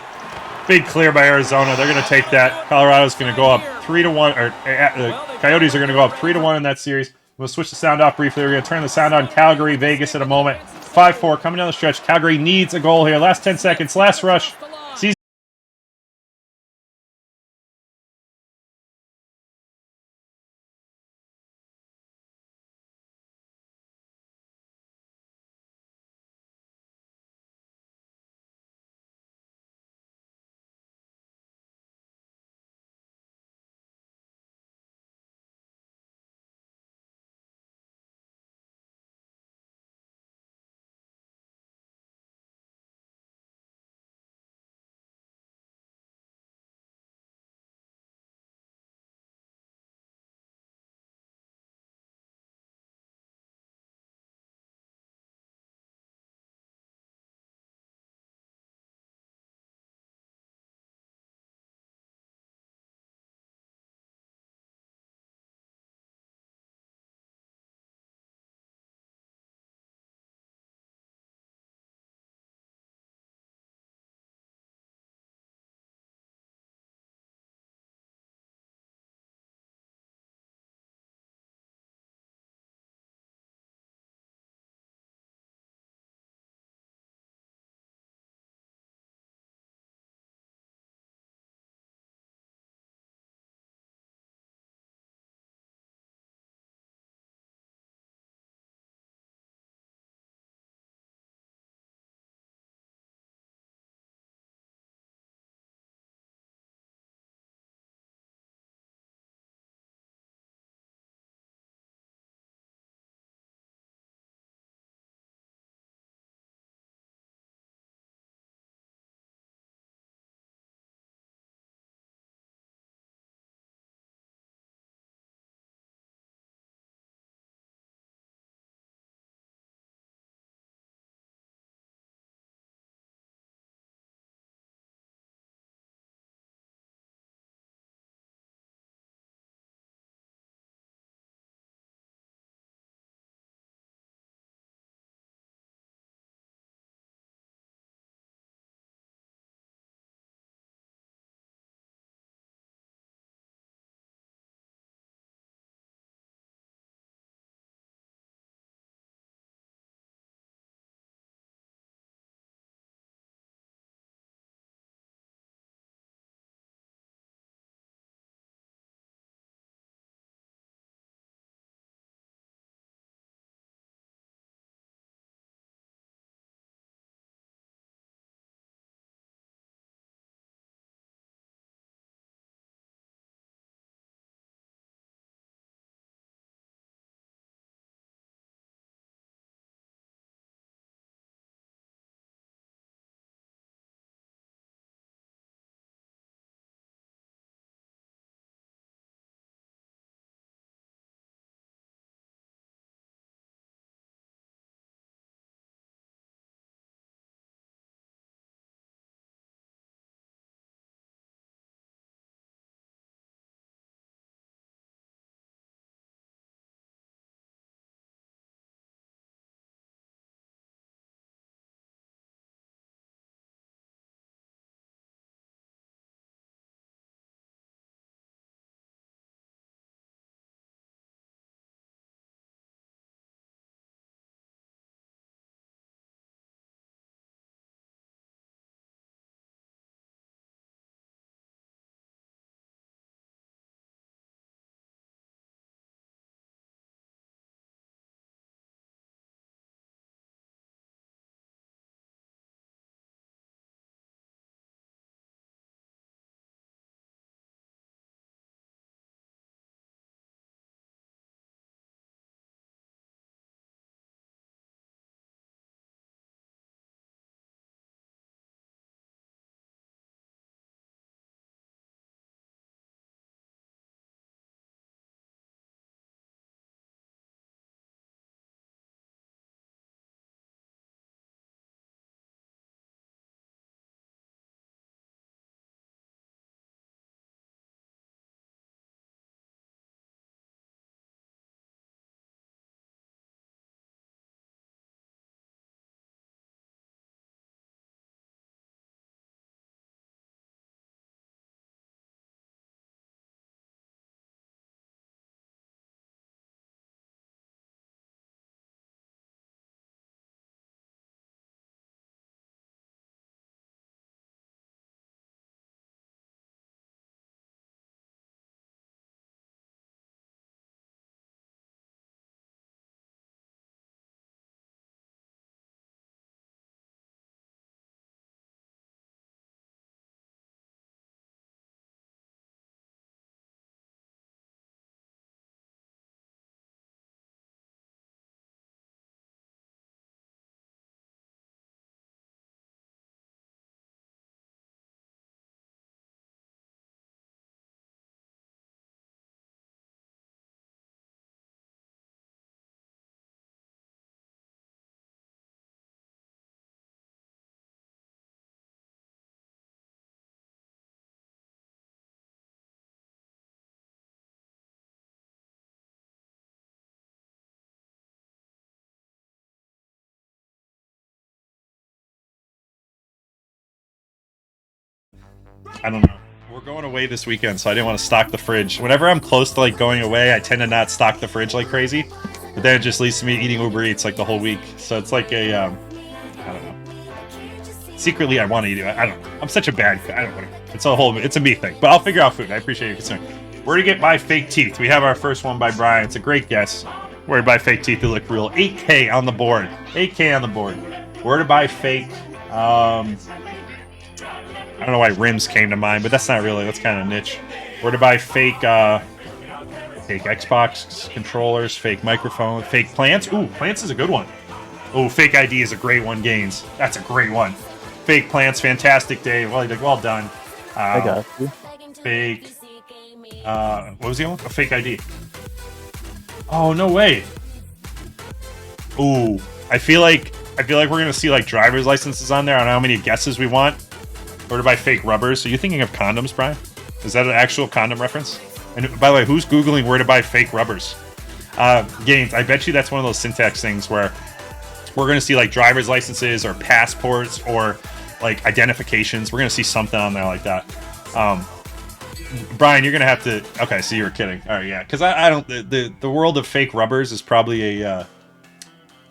C: Big clear by Arizona. They're going to take that. Colorado's going to go up 3-1. Or the Coyotes are going to go up 3-1 in that series. We'll switch the sound off briefly. We're going to turn the sound on Calgary, Vegas in a moment. 5-4 coming down the stretch. Calgary needs a goal here. Last 10 seconds. Last rush. I don't know. We're going away this weekend, so I didn't want to stock the fridge. Whenever I'm close to like going away, I tend to not stock the fridge like crazy. But then it just leads to me eating Uber Eats like the whole week. So it's like a, I don't know. Secretly, I want to eat it. I don't know. I'm such a bad guy. I don't want to. It's a me thing. But I'll figure out food. I appreciate your concern. Where to get my fake teeth? We have our first one by Brian. It's a great guess. Where to buy fake teeth that look real. 8K on the board. 8K on the board. Where to buy fake, I don't know why rims came to mind, but that's not really. That's kind of niche. Where to buy fake Xbox controllers, fake microphone, fake plants. Ooh, plants is a good one. Ooh, fake ID is a great one. Gaines, that's a great one. Fake plants, fantastic, Dave. Well done.
J: I got you.
C: Fake. What was the other one? A fake ID. Oh no way. Ooh, I feel like we're gonna see like driver's licenses on there. I don't know how many guesses we want. Or to buy fake rubbers. Are you thinking of condoms, Brian? Is that an actual condom reference? And by the way, who's Googling where to buy fake rubbers? Gaines, I bet you that's one of those syntax things where we're going to see like driver's licenses or passports or like identifications. We're going to see something on there like that. Brian, you're going to have to... Okay, so you were kidding. All right, yeah. Because I don't... The world of fake rubbers is probably a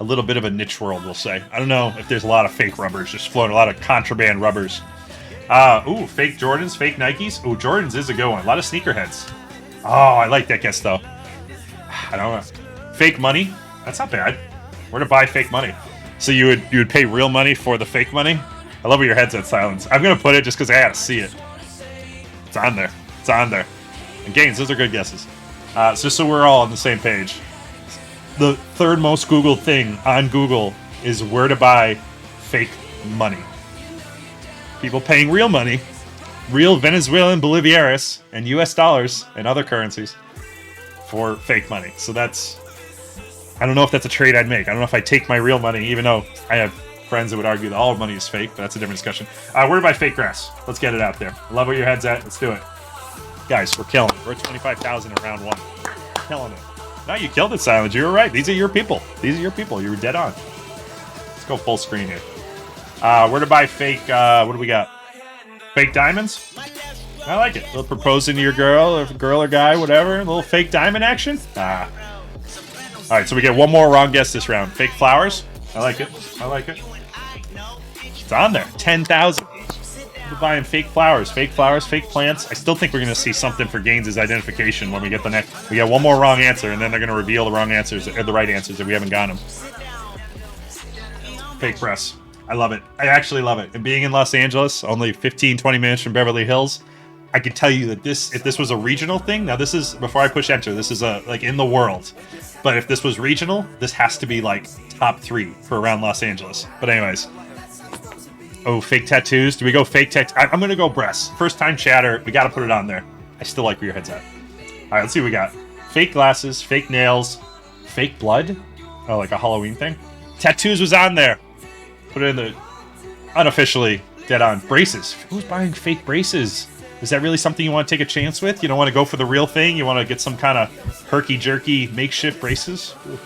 C: little bit of a niche world, we'll say. I don't know if there's a lot of fake rubbers just floating, a lot of contraband rubbers. Ooh, fake Jordans, fake Nikes. Ooh, Jordans is a good one. A lot of sneakerheads. Oh, I like that guess, though. I don't know. Fake money. That's not bad. Where to buy fake money? So you would pay real money for the fake money? I love where your head's at, Silence. I'm going to put it just because I gotta see it. It's on there. It's on there. And Gaines, those are good guesses. Just so we're all on the same page. The third most Googled thing on Google is where to buy fake money. People paying real money, real Venezuelan Bolivares and US dollars and other currencies for fake money. So that's, I don't know if that's a trade I'd make. I don't know if I take my real money, even though I have friends that would argue that all money is fake, but that's a different discussion. Where to buy fake grass? Let's get it out there. I love where your head's at. Let's do it. Guys, we're killing it. We're at 25,000 in round one. Killing it. No, you killed it, Silence. You were right. These are your people. These are your people. You were dead on. Let's go full screen here. Where to buy fake, what do we got? Fake diamonds? I like it. A little proposing to your girl or guy, whatever. A little fake diamond action? Alright, so we get one more wrong guess this round. Fake flowers? I like it. I like it. It's on there. 10,000. We're buying fake flowers, fake plants. I still think we're going to see something for Gaines' identification when we get the next. We got one more wrong answer, and then they're going to reveal the wrong answers, or the right answers if we haven't got them. Fake press. I love it. I actually love it. And being in Los Angeles, only 15, 20 minutes from Beverly Hills, I can tell you that if this was a regional thing, now this is, before I push enter, this is like in the world. But if this was regional, this has to be like top 3 for around Los Angeles. But anyways. Oh, fake tattoos. Do we go fake tattoos? I'm going to go breasts. First time chatter. We got to put it on there. I still like where your head's at. All right, let's see what we got. Fake glasses, fake nails, fake blood. Oh, like a Halloween thing. Tattoos was on there. Put it in the unofficially dead on. Braces. Who's buying fake braces? Is that really something you want to take a chance with? You don't want to go for the real thing? You want to get some kind of herky-jerky makeshift braces? Ooh.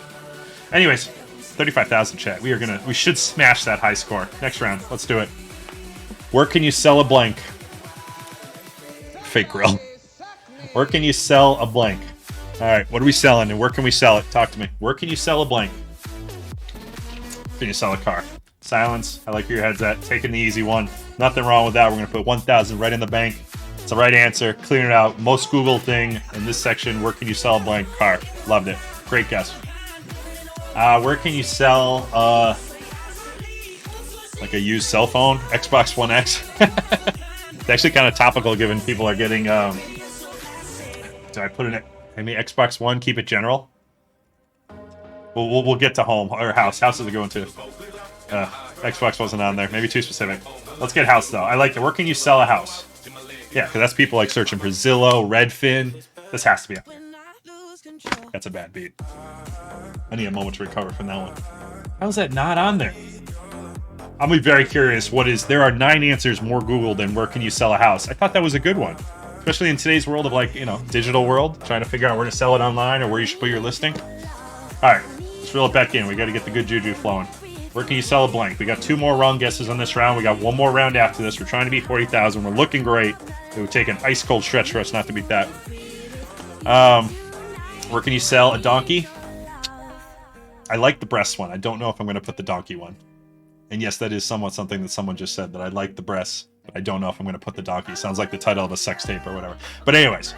C: Anyways, 35,000 chat. We should smash that high score. Next round. Let's do it. Where can you sell a blank? Fake grill. Where can you sell a blank? All right, what are we selling and where can we sell it? Talk to me. Where can you sell a blank? Can you sell a car? Silence. I like where your head's at. Taking the easy one. Nothing wrong with that. We're going to put 1,000 right in the bank. It's the right answer. Clearing it out. Most Google thing in this section. Where can you sell a blank car? Loved it. Great guess. Where can you sell like a used cell phone? Xbox One X. It's actually kind of topical given people are getting... do I put in it? Maybe Xbox One, keep it general? We'll get to home or house. House is a good one too. Xbox wasn't on there. Maybe too specific. Let's get house though. I like it. Where can you sell a house? Yeah, because that's people like searching for Zillow, Redfin. This has to be up there. That's a bad beat. I need a moment to recover from that one. How is that not on there? I'm be very curious. There are 9 answers more Googled than where can you sell a house. I thought that was a good one. Especially in today's world of digital world. Trying to figure out where to sell it online or where you should put your listing. Alright, let's reel it back in. We got to get the good juju flowing. Where can you sell a blank? We got 2 more wrong guesses on this round. We got 1 more round after this. We're trying to beat 40,000. We're looking great. It would take an ice cold stretch for us not to beat that. Where can you sell a donkey? I like the breast one. I don't know if I'm going to put the donkey one. And yes, that is somewhat something that someone just said, that I like the breasts, but I don't know if I'm going to put the donkey. Sounds like the title of a sex tape or whatever. But anyways,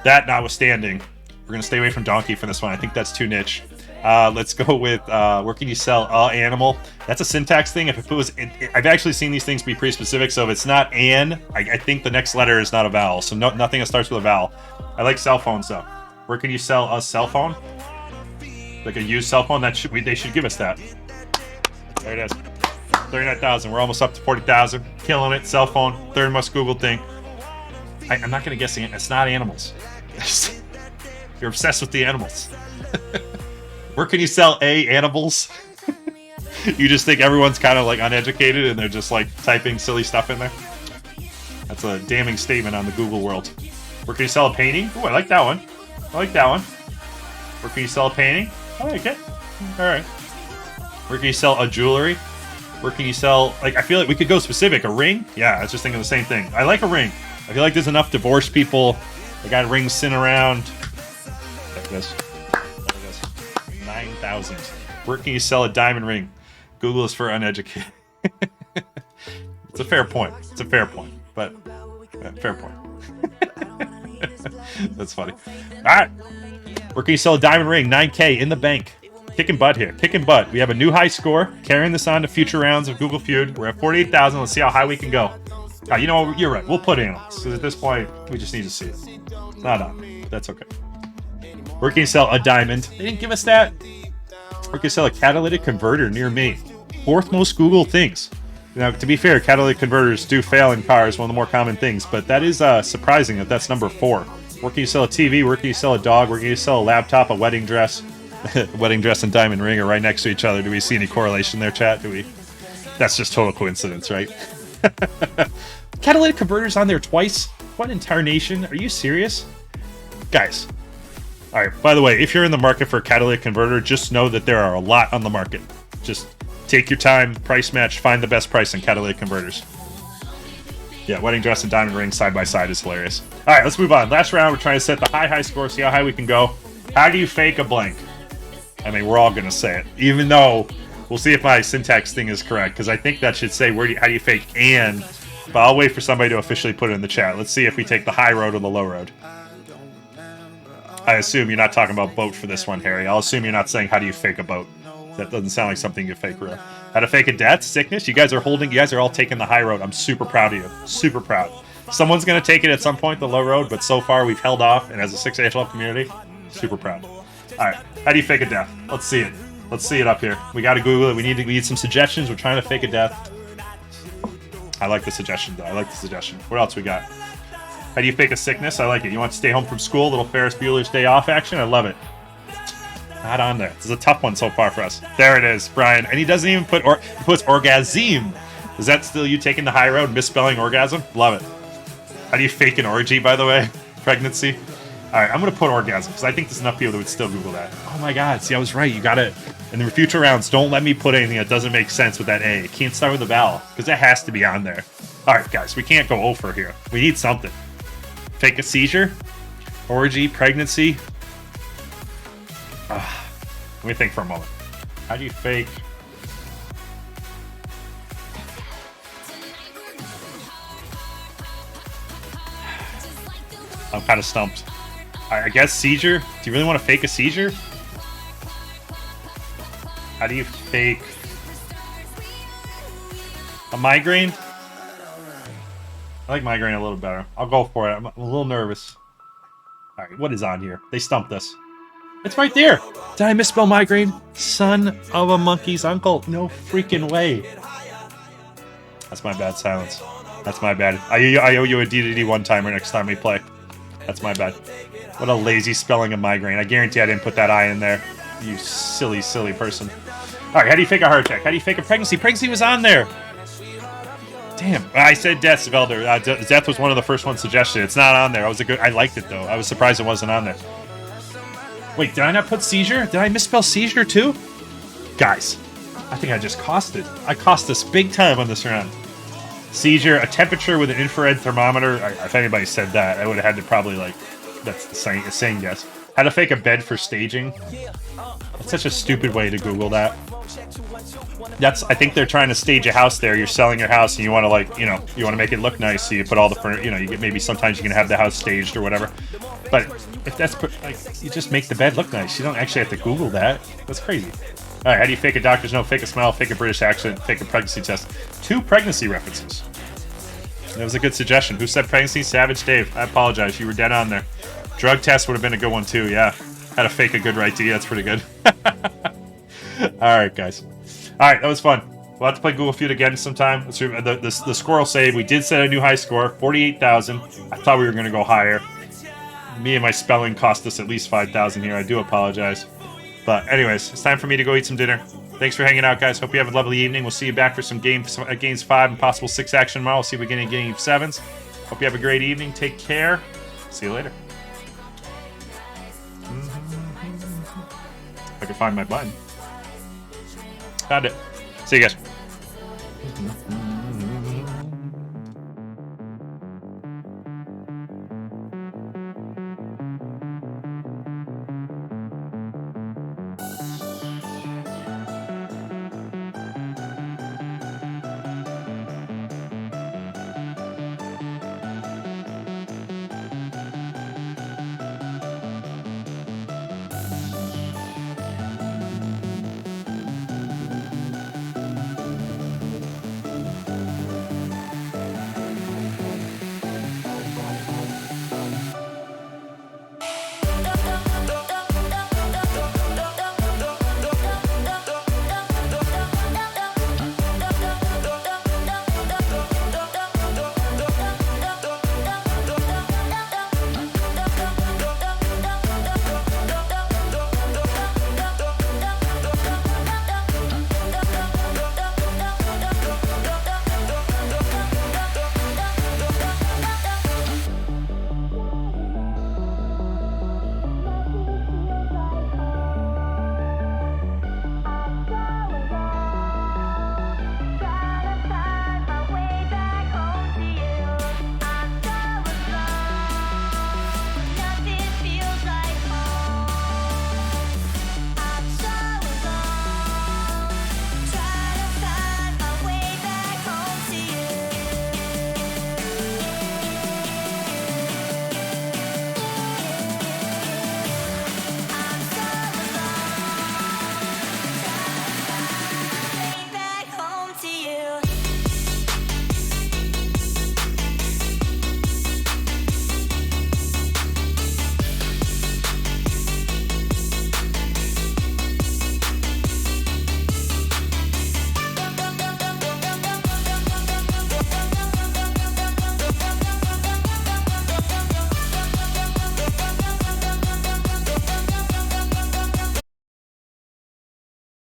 C: that notwithstanding, we're going to stay away from donkey for this one. I think that's too niche. Let's go with where can you sell animal? That's a syntax thing. If it was, I've actually seen these things be pretty specific. So if it's not an, I think the next letter is not a vowel. So nothing that starts with a vowel. I like cell phones though. Where can you sell a cell phone? Like a used cell phone? They should give us that. There it is. 39,000. We're almost up to 40,000. Killing it. Cell phone. Third most Googled thing. I'm not gonna guess it. It's not animals. You're obsessed with the animals. Where can you sell animals? You just think everyone's kind of like uneducated and they're just like typing silly stuff in there? That's a damning statement on the Google world. Where can you sell a painting? Ooh, I like that one. I like that one. Where can you sell a painting? I like it. Alright. Where can you sell a jewelry? Where can you sell, like, I feel like we could go specific. A ring? Yeah, I was just thinking the same thing. I like a ring. I feel like there's enough divorced people that got rings sitting around. Like this. 9,000. Where can you sell a diamond ring? Google is for uneducated. It's a fair point. It's a fair point. But, yeah, fair point. That's funny. Alright. Where can you sell a diamond ring? 9K in the bank. Kicking butt here. Kicking butt. We have a new high score. Carrying this on to future rounds of Google Feud. We're at 48,000. Let's see how high we can go. You know what? You're right. We'll put animals. Because at this point, we just need to see it. Not on. That's okay. Where can you sell a diamond? They didn't give us that. Where can you sell a catalytic converter near me? 4th most Google things. Now, to be fair, catalytic converters do fail in cars, one of the more common things. But that is surprising that that's number 4. Where can you sell a TV? Where can you sell a dog? Where can you sell a laptop, a wedding dress? Wedding dress and diamond ring are right next to each other. Do we see any correlation there, chat? That's just total coincidence, right? Catalytic converters on there twice? What in tarnation? Are you serious? Guys. Alright, by the way, if you're in the market for a catalytic converter, just know that there are a lot on the market. Just take your time, price match, find the best price in catalytic converters. Yeah, wedding dress and diamond ring side by side is hilarious. Alright, let's move on. Last round, we're trying to set the high score, see how high we can go. How do you fake a blank? I mean, we're all going to say it. Even though, we'll see if my syntax thing is correct, because I think that should say, how do you fake and... But I'll wait for somebody to officially put it in the chat. Let's see if we take the high road or the low road. I assume you're not talking about boat for this one, Harry. I'll assume you're not saying, how do you fake a boat? That doesn't sound like something you fake real. How to fake a death? Sickness? You guys are all taking the high road. I'm super proud of you. Super proud. Someone's going to take it at some point, the low road, but so far we've held off, and as a 6AHL community, super proud. Alright, how do you fake a death? Let's see it. Let's see it up here. We gotta Google it. We need some suggestions. We're trying to fake a death. I like the suggestion, though. I like the suggestion. What else we got? How do you fake a sickness? I like it. You want to stay home from school? Little Ferris Bueller's Day Off action? I love it. Not on there. This is a tough one so far for us. There it is, Brian. And he doesn't even put... he puts orgasm. Is that still you taking the high road, misspelling orgasm? Love it. How do you fake an orgy, by the way? Pregnancy? Alright, I'm going to put orgasm, because I think there's enough people that would still Google that. Oh my god, see, I was right. You got to... In the future rounds, don't let me put anything that doesn't make sense with that A. It can't start with a vowel, because that has to be on there. Alright, guys, we can't go over here. We need something. Fake a seizure? Orgy? Pregnancy? Let me think for a moment. How do you fake... I'm kind of stumped. I guess seizure? Do you really want to fake a seizure? How do you fake a migraine? I like migraine a little better. I'll go for it. I'm a little nervous. Alright, what is on here? They stumped us. It's right there! Did I misspell migraine? Son of a monkey's uncle. No freaking way. That's my bad, silence. That's my bad. I owe you a DDD one-timer next time we play. That's my bad. What a lazy spelling of migraine. I guarantee I didn't put that I in there. You silly, silly person. Alright, how do you fake a heart attack? How do you fake a pregnancy? Pregnancy was on there! Damn. I said death, Svelder. Death was one of the first ones suggested. It's not on there. I liked it, though. I was surprised it wasn't on there. Wait, did I not put seizure? Did I misspell seizure, too? Guys, I think I just costed. I cost us big time on this round. Seizure, a temperature with an infrared thermometer. If anybody said that, I would have had to probably, like, that's the same guess. How to fake a bed for staging. That's such a stupid way to Google that. I think they're trying to stage a house there. You're selling your house and you want to, like, you want to make it look nice. So you put all the furniture, you get, maybe sometimes you can have the house staged or whatever. But if that's, like, you just make the bed look nice. You don't actually have to Google that. That's crazy. All right, how do you fake a doctor's note, fake a smile, fake a British accent, fake a pregnancy test? 2 pregnancy references. That was a good suggestion. Who said pregnancy? Savage Dave. I apologize. You were dead on there. Drug test would have been a good one, too. Yeah. How to fake a good right D. That's pretty good. All right, guys. All right, that was fun. We'll have to play Google Feud again sometime. The squirrel save. We did set a new high score, 48,000. I thought we were going to go higher. Me and my spelling cost us at least 5,000 here. I do apologize. But anyways, it's time for me to go eat some dinner. Thanks for hanging out, guys. Hope you have a lovely evening. We'll see you back for some games 5 and possible 6 action tomorrow. We'll see if we get any game 7s. Hope you have a great evening. Take care. See you later. If I can find my button. Found it. See you guys.